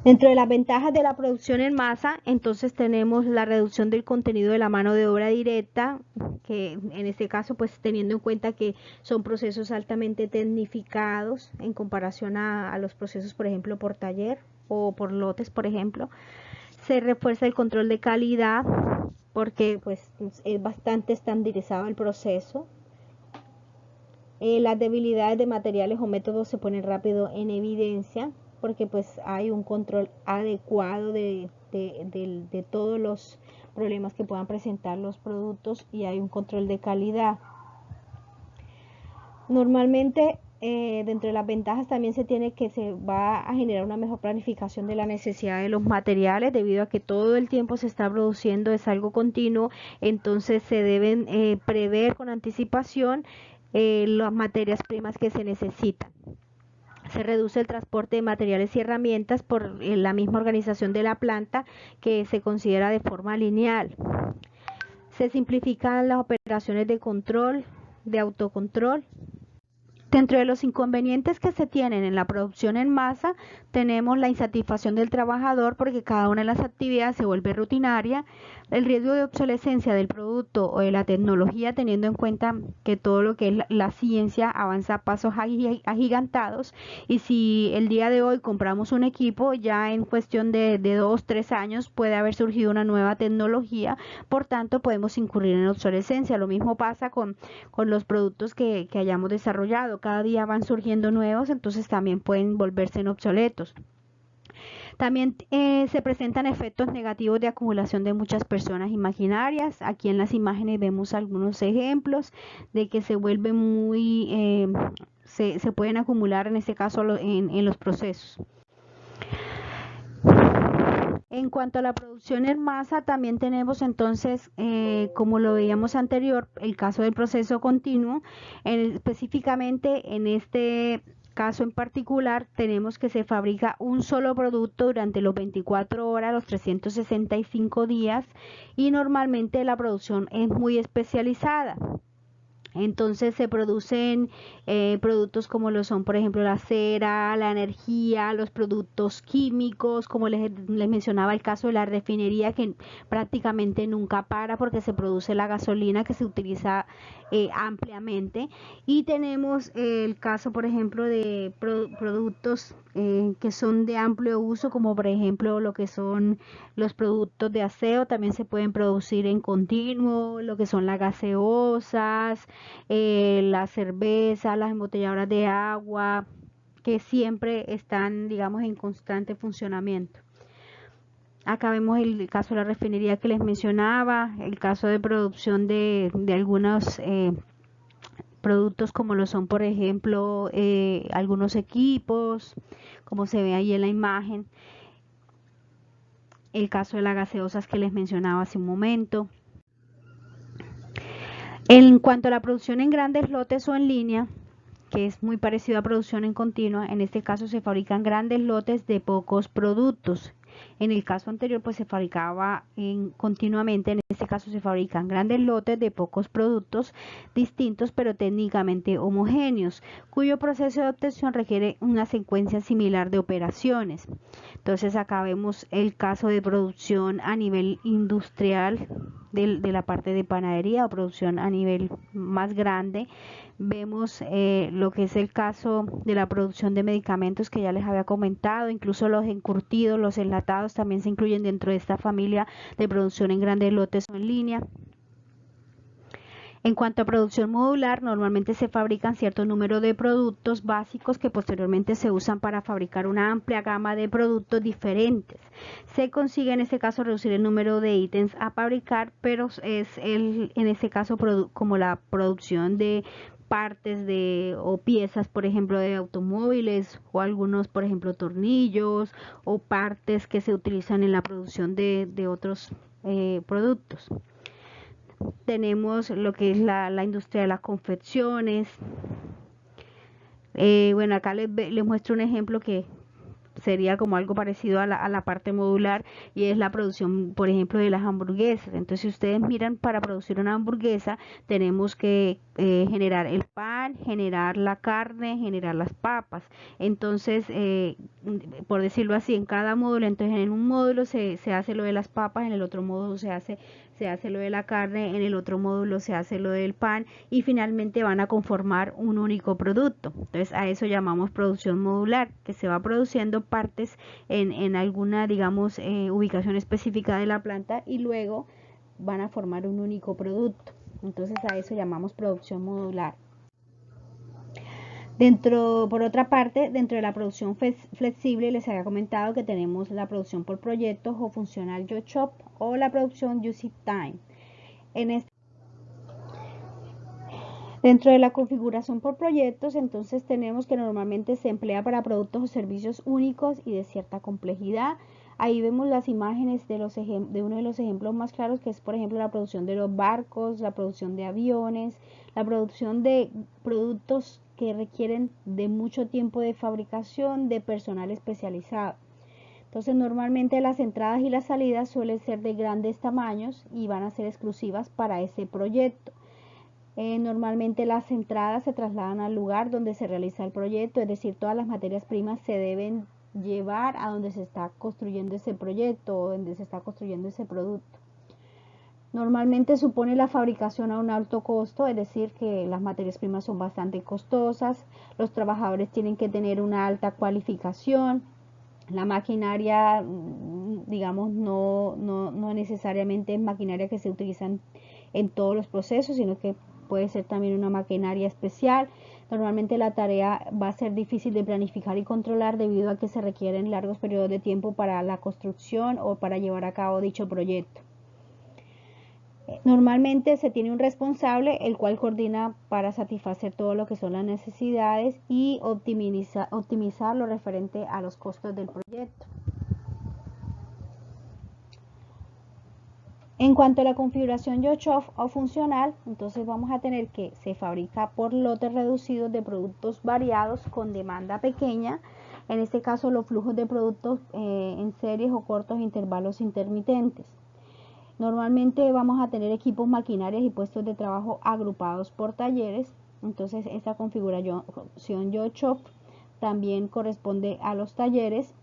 Dentro de las ventajas de la producción en masa, entonces tenemos la reducción del contenido de la mano de obra directa, que en este caso, pues teniendo en cuenta que son procesos altamente tecnificados en comparación a los procesos, por ejemplo, por taller o por lotes, por ejemplo. Se refuerza el control de calidad, porque pues es bastante estandarizado el proceso. Las debilidades de materiales o métodos se ponen rápido en evidencia porque pues hay un control adecuado de todos los problemas que puedan presentar los productos y hay un control de calidad. Normalmente dentro de las ventajas también se va a generar una mejor planificación de la necesidad de los materiales debido a que todo el tiempo se está produciendo, es algo continuo, entonces se deben prever con anticipación las materias primas que se necesitan. Se reduce el transporte de materiales y herramientas por la misma organización de la planta que se considera de forma lineal. Se simplifican las operaciones de control, de autocontrol. Dentro de los inconvenientes que se tienen en la producción en masa, tenemos la insatisfacción del trabajador porque cada una de las actividades se vuelve rutinaria, el riesgo de obsolescencia del producto o de la tecnología, teniendo en cuenta que todo lo que es la ciencia avanza a pasos agigantados, y si el día de hoy compramos un equipo, ya en cuestión de 2-3 años puede haber surgido una nueva tecnología, por tanto podemos incurrir en obsolescencia. Lo mismo pasa con los productos que hayamos desarrollado, cada día van surgiendo nuevos, entonces también pueden volverse obsoletos. También se presentan efectos negativos de acumulación de muchas personas imaginarias. Aquí en las imágenes vemos algunos ejemplos de que se vuelve se pueden acumular en este caso en los procesos. En cuanto a la producción en masa, también tenemos entonces, como lo veíamos anterior, el caso del proceso continuo. Específicamente en este caso en particular, tenemos que se fabrica un solo producto durante los 24 horas, los 365 días, y normalmente la producción es muy especializada. Entonces se producen productos como lo son, por ejemplo, la cera, la energía, los productos químicos, como les mencionaba el caso de la refinería, que prácticamente nunca para porque se produce la gasolina que se utiliza ampliamente. Y tenemos el caso, por ejemplo, de productos que son de amplio uso, como por ejemplo lo que son los productos de aseo, también se pueden producir en continuo, lo que son las gaseosas, la cerveza, las embotelladoras de agua, que siempre están, digamos, en constante funcionamiento. Acá vemos el caso de la refinería que les mencionaba, el caso de producción de algunos productos como lo son, por ejemplo, algunos equipos, como se ve ahí en la imagen, el caso de las gaseosas que les mencionaba hace un momento. En cuanto a la producción en grandes lotes o en línea, que es muy parecido a producción en continua, en este caso se fabrican grandes lotes de pocos productos. En el caso anterior pues se fabricaba continuamente, en este caso se fabrican grandes lotes de pocos productos distintos pero técnicamente homogéneos, cuyo proceso de obtención requiere una secuencia similar de operaciones. Entonces acá vemos el caso de producción a nivel industrial de la parte de panadería o producción a nivel más grande. Vemos lo que es el caso de la producción de medicamentos que ya les había comentado, incluso los encurtidos, los enlatados también se incluyen dentro de esta familia de producción en grandes lotes o en línea. En cuanto a producción modular, normalmente se fabrican cierto número de productos básicos que posteriormente se usan para fabricar una amplia gama de productos diferentes. Se consigue en este caso reducir el número de ítems a fabricar, pero es en este caso como la producción de partes o piezas, por ejemplo, de automóviles, o algunos, por ejemplo, tornillos o partes que se utilizan en la producción de otros productos. Tenemos lo que es la industria de las confecciones. Bueno, acá les muestro un ejemplo que sería como algo parecido a la parte modular, y es la producción, por ejemplo, de las hamburguesas. Entonces, si ustedes miran, para producir una hamburguesa tenemos que generar el pan, generar la carne, generar las papas. Entonces, por decirlo así, en cada módulo, entonces en un módulo se hace lo de las papas, en el otro módulo se hace lo de la carne, en el otro módulo se hace lo del pan, y finalmente van a conformar un único producto. Entonces a eso llamamos producción modular, que se va produciendo partes en alguna, digamos, ubicación específica de la planta, y luego van a formar un único producto. Entonces a eso llamamos producción modular. Por otra parte, dentro de la producción flexible les había comentado que tenemos la producción por proyectos o funcional Job o la producción Use Time. Dentro de la configuración por proyectos, entonces tenemos que normalmente se emplea para productos o servicios únicos y de cierta complejidad. Ahí vemos las imágenes de uno de los ejemplos más claros, que es por ejemplo la producción de los barcos, la producción de aviones, la producción de productos que requieren de mucho tiempo de fabricación, de personal especializado. Entonces normalmente las entradas y las salidas suelen ser de grandes tamaños y van a ser exclusivas para ese proyecto. Normalmente las entradas se trasladan al lugar donde se realiza el proyecto, es decir, todas las materias primas se deben llevar a donde se está construyendo ese proyecto o donde se está construyendo ese producto. Normalmente supone la fabricación a un alto costo, es decir, que las materias primas son bastante costosas, los trabajadores tienen que tener una alta cualificación, la maquinaria, digamos, no necesariamente es maquinaria que se utiliza en todos los procesos, sino que puede ser también una maquinaria especial. Normalmente la tarea va a ser difícil de planificar y controlar debido a que se requieren largos periodos de tiempo para la construcción o para llevar a cabo dicho proyecto. Normalmente se tiene un responsable el cual coordina para satisfacer todo lo que son las necesidades y optimizar lo referente a los costos del proyecto. En cuanto a la configuración Job o funcional, entonces vamos a tener que se fabrica por lotes reducidos de productos variados con demanda pequeña. En este caso los flujos de productos en series o cortos intervalos intermitentes. Normalmente vamos a tener equipos, maquinarias y puestos de trabajo agrupados por talleres. Entonces esta configuración Job también corresponde a los talleres.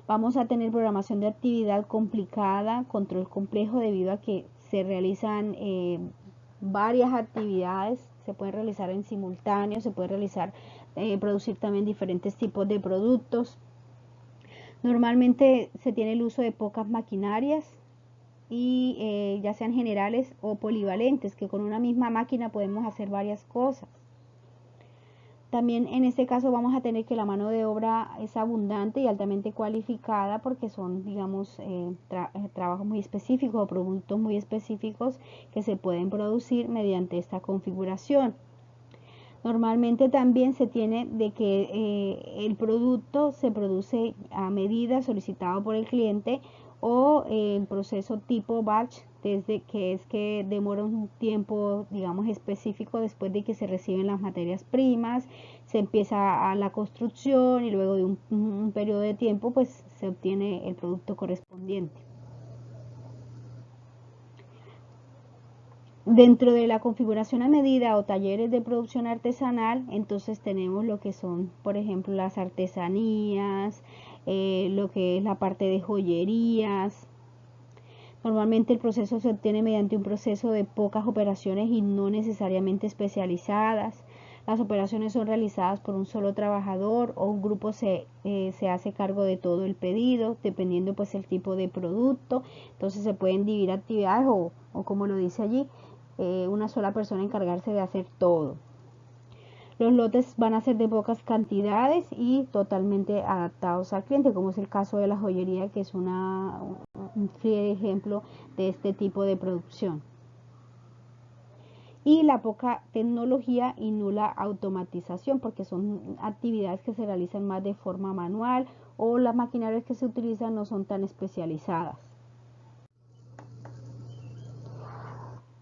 Vamos a tener programación de actividad complicada, control complejo debido a que se realizan varias actividades, se pueden realizar en simultáneo, se puede producir también diferentes tipos de productos. Normalmente se tiene el uso de pocas maquinarias y ya sean generales o polivalentes, que con una misma máquina podemos hacer varias cosas. También en este caso vamos a tener que la mano de obra es abundante y altamente cualificada porque son, digamos, trabajos muy específicos o productos muy específicos que se pueden producir mediante esta configuración. Normalmente también se tiene de que el producto se produce a medida solicitado por el cliente o el proceso tipo batch, desde que demora un tiempo, digamos, específico después de que se reciben las materias primas, se empieza a la construcción y luego de un periodo de tiempo pues se obtiene el producto correspondiente. Dentro de la configuración a medida o talleres de producción artesanal, entonces tenemos lo que son, por ejemplo, las artesanías, lo que es la parte de joyerías. Normalmente el proceso se obtiene mediante un proceso de pocas operaciones y no necesariamente especializadas. Las operaciones son realizadas por un solo trabajador o un grupo se hace cargo de todo el pedido, dependiendo pues el tipo de producto. Entonces se pueden dividir actividades o como lo dice allí, una sola persona encargarse de hacer todo. Los lotes van a ser de pocas cantidades y totalmente adaptados al cliente, como es el caso de la joyería, que es un fiel ejemplo de este tipo de producción. Y la poca tecnología y nula automatización, porque son actividades que se realizan más de forma manual o las maquinarias que se utilizan no son tan especializadas.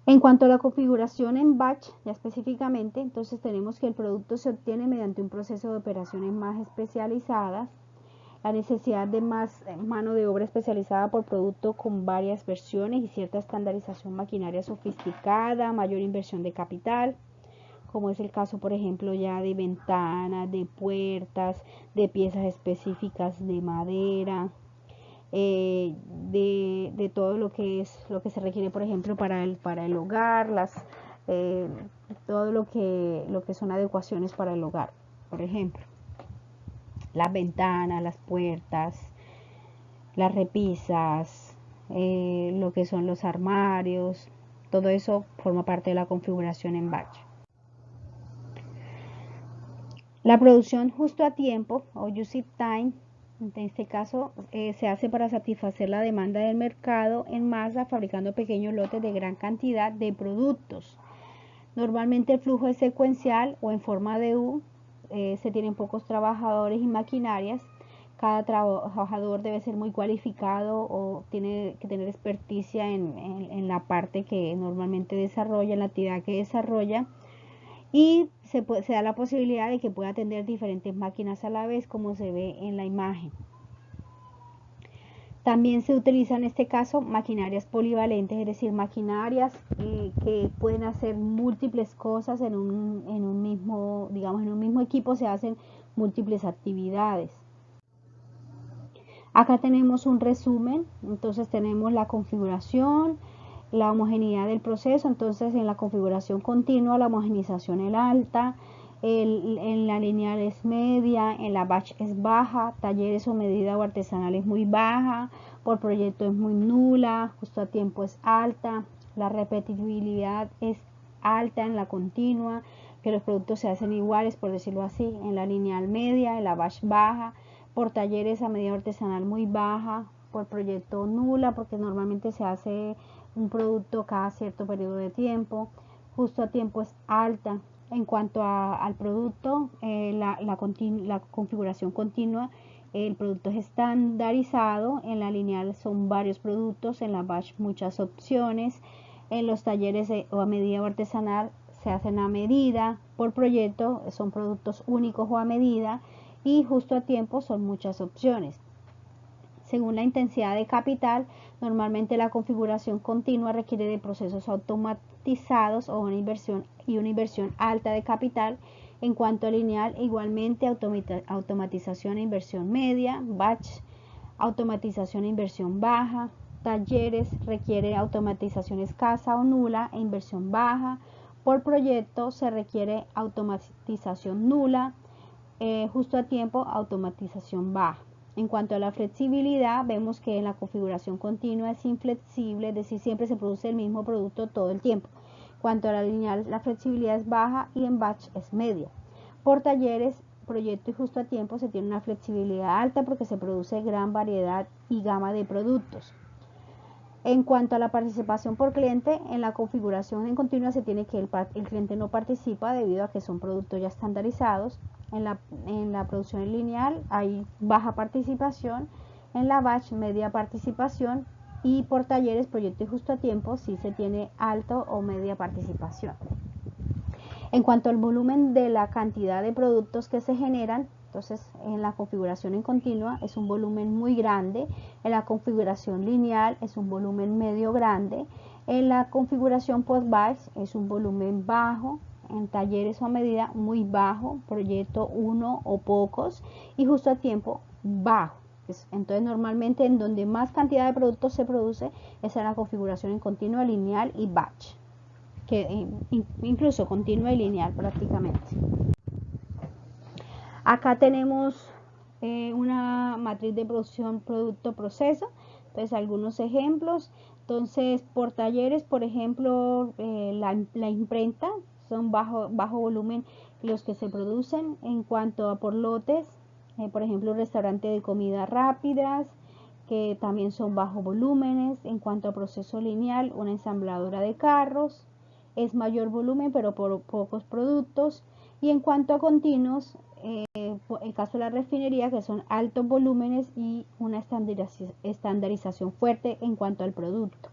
En cuanto a la configuración en batch, ya específicamente, entonces tenemos que el producto se obtiene mediante un proceso de operaciones más especializadas, la necesidad de más mano de obra especializada por producto con varias versiones y cierta estandarización maquinaria sofisticada, mayor inversión de capital, como es el caso, por ejemplo, ya de ventanas, de puertas, de piezas específicas de madera, de todo lo que se requiere, por ejemplo, para el hogar, todo lo que son adecuaciones para el hogar, por ejemplo, las ventanas, las puertas, las repisas, lo que son los armarios, todo eso forma parte de la configuración en batch. La producción justo a tiempo o just in time, en este caso, se hace para satisfacer la demanda del mercado en masa, fabricando pequeños lotes de gran cantidad de productos. Normalmente el flujo es secuencial o en forma de U, se tienen pocos trabajadores y maquinarias. Cada trabajador debe ser muy cualificado o tiene que tener experticia en la parte que normalmente desarrolla, en la actividad que desarrolla. Y se da la posibilidad de que pueda atender diferentes máquinas a la vez, como se ve en la imagen. También se utiliza en este caso maquinarias polivalentes, es decir, maquinarias que pueden hacer múltiples cosas en un mismo equipo, se hacen múltiples actividades. Acá tenemos un resumen, entonces tenemos la configuración, la homogeneidad del proceso. Entonces en la configuración continua la homogenización es alta, en la lineal es media, en la batch es baja, talleres o medida o artesanal es muy baja, por proyecto es muy nula, justo a tiempo es alta, la repetibilidad es alta en la continua, que los productos se hacen iguales, por decirlo así, en la lineal media, en la batch baja, por talleres a medida artesanal muy baja, por proyecto nula, porque normalmente se hace un producto cada cierto periodo de tiempo, justo a tiempo es alta. En cuanto al producto, la configuración continua, el producto es estandarizado, en la lineal son varios productos, en la batch muchas opciones, en los talleres o a medida o artesanal se hacen a medida, por proyecto son productos únicos o a medida, y justo a tiempo son muchas opciones. Según la intensidad de capital, normalmente la configuración continua requiere de procesos automatizados o una inversión alta de capital. En cuanto a lineal, igualmente automatización e inversión media, batch, automatización e inversión baja, talleres requiere automatización escasa o nula e inversión baja, por proyecto se requiere automatización nula, justo a tiempo automatización baja. En cuanto a la flexibilidad, vemos que en la configuración continua es inflexible, es decir, siempre se produce el mismo producto todo el tiempo. En cuanto a la lineal, la flexibilidad es baja y en batch es media. Por talleres, proyecto y justo a tiempo se tiene una flexibilidad alta porque se produce gran variedad y gama de productos. En cuanto a la participación por cliente, en la configuración en continua se tiene que el cliente no participa debido a que son productos ya estandarizados. En la producción lineal hay baja participación, en la batch media participación, y por talleres, proyecto y justo a tiempo sí se tiene alto o media participación. En cuanto al volumen de la cantidad de productos que se generan, entonces en la configuración en continua es un volumen muy grande, en la configuración lineal es un volumen medio grande, en la configuración post-batch es un volumen bajo, en talleres o a medida muy bajo, proyecto 1 o pocos, y justo a tiempo bajo. Entonces normalmente en donde más cantidad de productos se produce es en la configuración en continua, lineal y batch, que incluso continua y lineal prácticamente. Acá tenemos una matriz de producción producto-proceso, entonces algunos ejemplos. Entonces por talleres, por ejemplo, la imprenta, son bajo volumen los que se producen. En cuanto a por lotes, por ejemplo, un restaurante de comidas rápidas, que también son bajo volúmenes. En cuanto a proceso lineal, una ensambladora de carros, es mayor volumen pero por pocos productos. Y en cuanto a continuos, el caso de la refinería, que son altos volúmenes y una estandarización fuerte en cuanto al producto.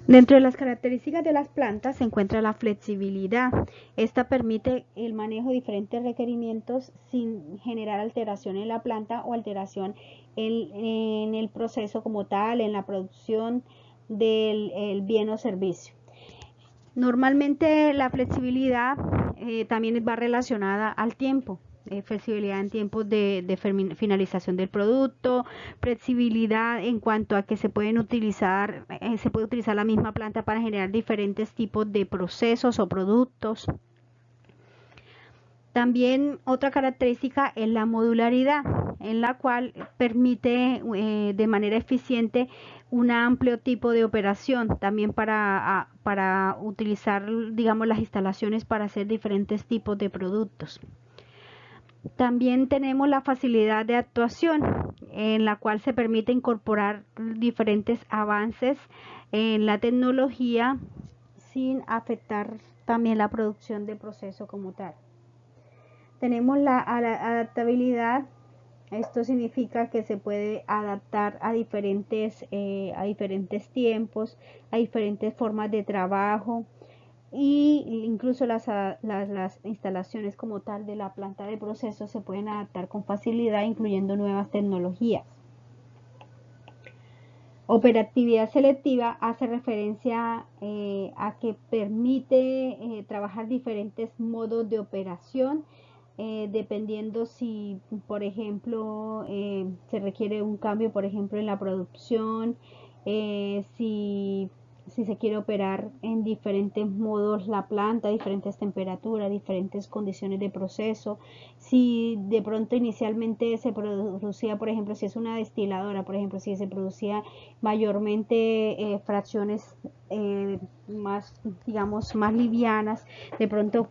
Dentro de las características de las plantas se encuentra la flexibilidad. Esta permite el manejo de diferentes requerimientos sin generar alteración en la planta o alteración en el proceso como tal, en la producción del bien o servicio. Normalmente la flexibilidad también va relacionada al tiempo. Flexibilidad en tiempos de finalización del producto, flexibilidad en cuanto a que se puede utilizar la misma planta para generar diferentes tipos de procesos o productos. También otra característica es la modularidad. en la cual permite de manera eficiente un amplio tipo de operación, también para utilizar, digamos, las instalaciones para hacer diferentes tipos de productos. También tenemos la facilidad de actuación, en la cual se permite incorporar diferentes avances en la tecnología sin afectar también la producción de proceso como tal. Tenemos la adaptabilidad. Esto significa que se puede adaptar a diferentes tiempos, a diferentes formas de trabajo, y incluso las instalaciones como tal de la planta de procesos se pueden adaptar con facilidad, incluyendo nuevas tecnologías. Operatividad selectiva hace referencia a que permite trabajar diferentes modos de operación, dependiendo si, por ejemplo, se requiere un cambio, por ejemplo, en la producción, si se quiere operar en diferentes modos la planta, diferentes temperaturas, diferentes condiciones de proceso, si de pronto inicialmente se producía, por ejemplo, si es una destiladora, por ejemplo, si se producía mayormente fracciones más, digamos, más livianas, de pronto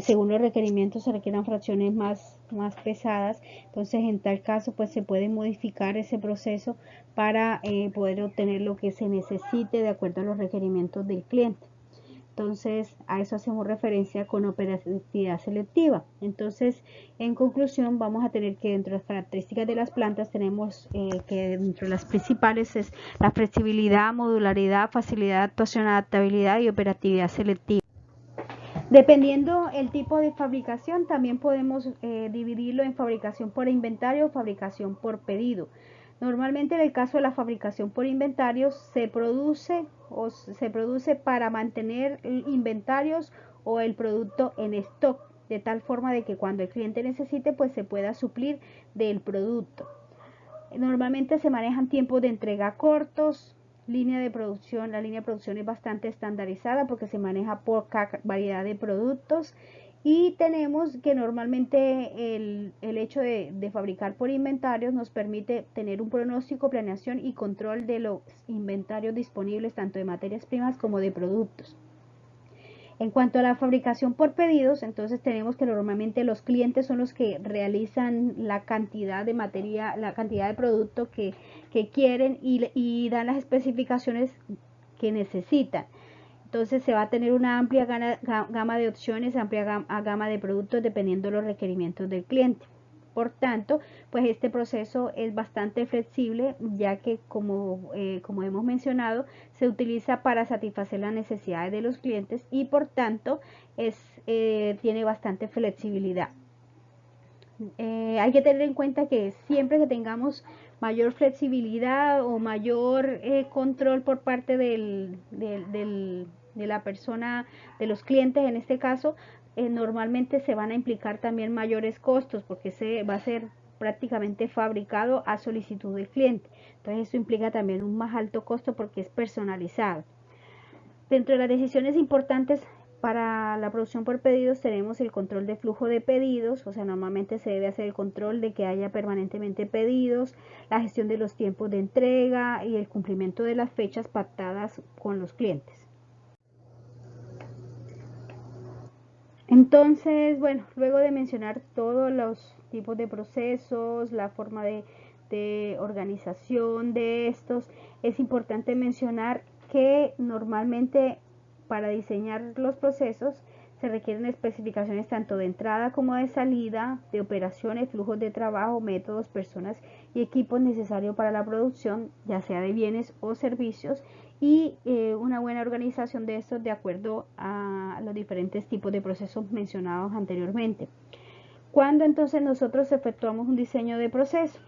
según los requerimientos se requieran fracciones más pesadas, entonces en tal caso pues se puede modificar ese proceso para poder obtener lo que se necesite de acuerdo a los requerimientos del cliente. Entonces a eso hacemos referencia con operatividad selectiva. Entonces, en conclusión, vamos a tener que dentro de las características de las plantas tenemos que dentro de las principales es la flexibilidad, modularidad, facilidad de actuación, adaptabilidad y operatividad selectiva. Dependiendo el tipo de fabricación, también podemos dividirlo en fabricación por inventario o fabricación por pedido. Normalmente en el caso de la fabricación por inventarios se produce para mantener inventarios o el producto en stock, de tal forma de que cuando el cliente necesite pues se pueda suplir del producto. Normalmente se manejan tiempos de entrega cortos. La línea de producción es bastante estandarizada porque se maneja poca variedad de productos. Y tenemos que normalmente el hecho de fabricar por inventarios nos permite tener un pronóstico, planeación y control de los inventarios disponibles tanto de materias primas como de productos. En cuanto a la fabricación por pedidos, entonces tenemos que normalmente los clientes son los que realizan la cantidad de materia, la cantidad de producto que quieren y dan las especificaciones que necesitan. Entonces se va a tener una amplia gama de opciones, amplia gama de productos dependiendo de los requerimientos del cliente. Por tanto, pues este proceso es bastante flexible, ya que como hemos mencionado, se utiliza para satisfacer las necesidades de los clientes y por tanto tiene bastante flexibilidad. Hay que tener en cuenta que siempre que tengamos mayor flexibilidad o mayor control por parte de la persona, de los clientes en este caso, normalmente se van a implicar también mayores costos porque se va a ser prácticamente fabricado a solicitud del cliente. Entonces eso implica también un más alto costo porque es personalizado. Dentro de las decisiones importantes para la producción por pedidos tenemos el control de flujo de pedidos, o sea, normalmente se debe hacer el control de que haya permanentemente pedidos, la gestión de los tiempos de entrega y el cumplimiento de las fechas pactadas con los clientes. Entonces, bueno, luego de mencionar todos los tipos de procesos, la forma de organización de estos, es importante mencionar que normalmente para diseñar los procesos se requieren especificaciones tanto de entrada como de salida, de operaciones, flujos de trabajo, métodos, personas y equipos necesarios para la producción, ya sea de bienes o servicios, y una buena organización de estos de acuerdo a los diferentes tipos de procesos mencionados anteriormente. ¿Cuándo entonces nosotros efectuamos un diseño de proceso?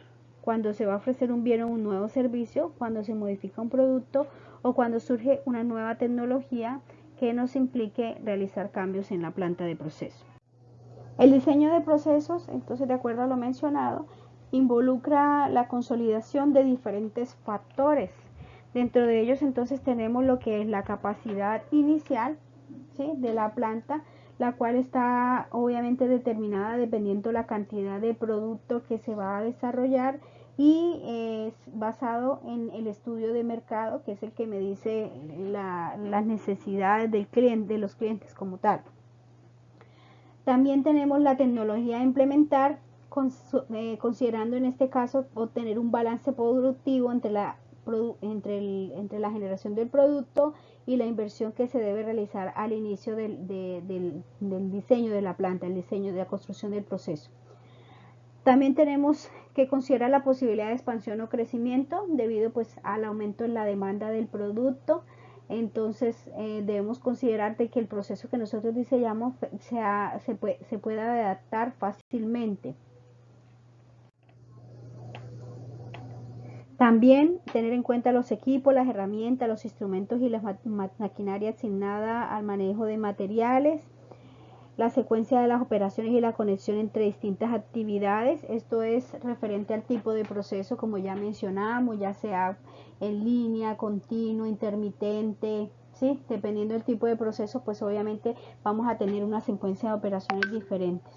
Cuando se va a ofrecer un bien o un nuevo servicio, cuando se modifica un producto o cuando surge una nueva tecnología que nos implique realizar cambios en la planta de proceso. El diseño de procesos, entonces de acuerdo a lo mencionado, involucra la consolidación de diferentes factores. Dentro de ellos entonces tenemos lo que es la capacidad inicial, ¿sí?, de la planta, la cual está obviamente determinada dependiendo la cantidad de producto que se va a desarrollar, y es basado en el estudio de mercado, que es el que me dice las necesidades del cliente, de los clientes como tal. También tenemos la tecnología a implementar, considerando en este caso obtener un balance productivo entre la generación del producto y la inversión que se debe realizar al inicio del diseño de la planta, el diseño de la construcción del proceso. También tenemos que considerar la posibilidad de expansión o crecimiento debido pues al aumento en la demanda del producto. Entonces debemos considerar que el proceso que nosotros diseñamos se pueda adaptar fácilmente. También tener en cuenta los equipos, las herramientas, los instrumentos y la maquinaria asignada al manejo de materiales, la secuencia de las operaciones y la conexión entre distintas actividades. Esto es referente al tipo de proceso, como ya mencionamos, ya sea en línea, continuo, intermitente, ¿sí? Dependiendo del tipo de proceso, pues obviamente vamos a tener una secuencia de operaciones diferentes.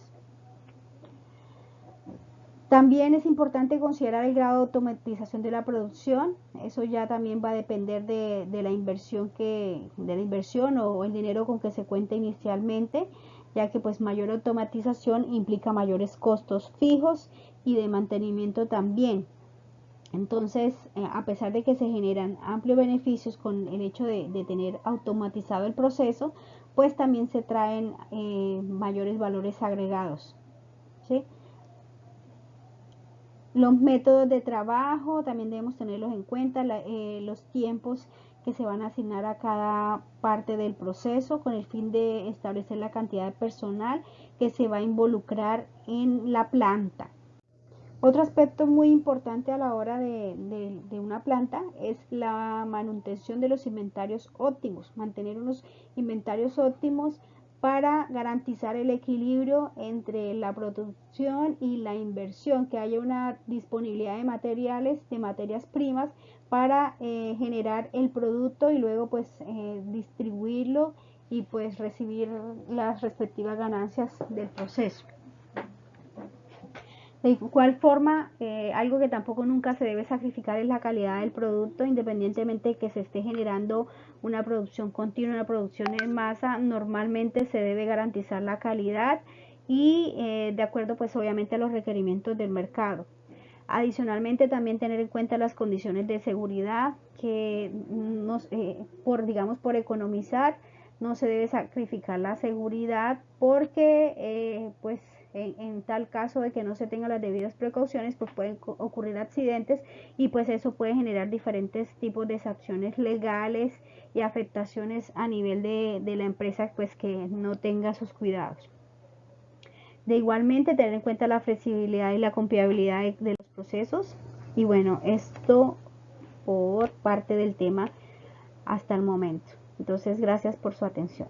También es importante considerar el grado de automatización de la producción. Eso ya también va a depender de la inversión o el dinero con que se cuenta inicialmente, ya que pues mayor automatización implica mayores costos fijos y de mantenimiento también. Entonces, a pesar de que se generan amplios beneficios con el hecho de tener automatizado el proceso, pues también se traen mayores valores agregados, ¿sí? Los métodos de trabajo también debemos tenerlos en cuenta, los tiempos que se van a asignar a cada parte del proceso con el fin de establecer la cantidad de personal que se va a involucrar en la planta. Otro aspecto muy importante a la hora de una planta es la manutención de los inventarios óptimos, mantener unos inventarios óptimos para garantizar el equilibrio entre la producción y la inversión, que haya una disponibilidad de materiales, de materias primas para generar el producto y luego pues distribuirlo y pues recibir las respectivas ganancias del proceso. De igual forma, algo que tampoco nunca se debe sacrificar es la calidad del producto, independientemente de que se esté generando una producción continua, una producción en masa. Normalmente se debe garantizar la calidad y de acuerdo pues obviamente a los requerimientos del mercado. Adicionalmente también tener en cuenta las condiciones de seguridad, que por economizar no se debe sacrificar la seguridad, porque pues en tal caso de que no se tengan las debidas precauciones, pues pueden ocurrir accidentes y pues eso puede generar diferentes tipos de sanciones legales y afectaciones a nivel de la empresa pues que no tenga sus cuidados. De igualmente tener en cuenta la flexibilidad y la confiabilidad de los procesos. Y bueno, esto por parte del tema hasta el momento. Entonces, gracias por su atención.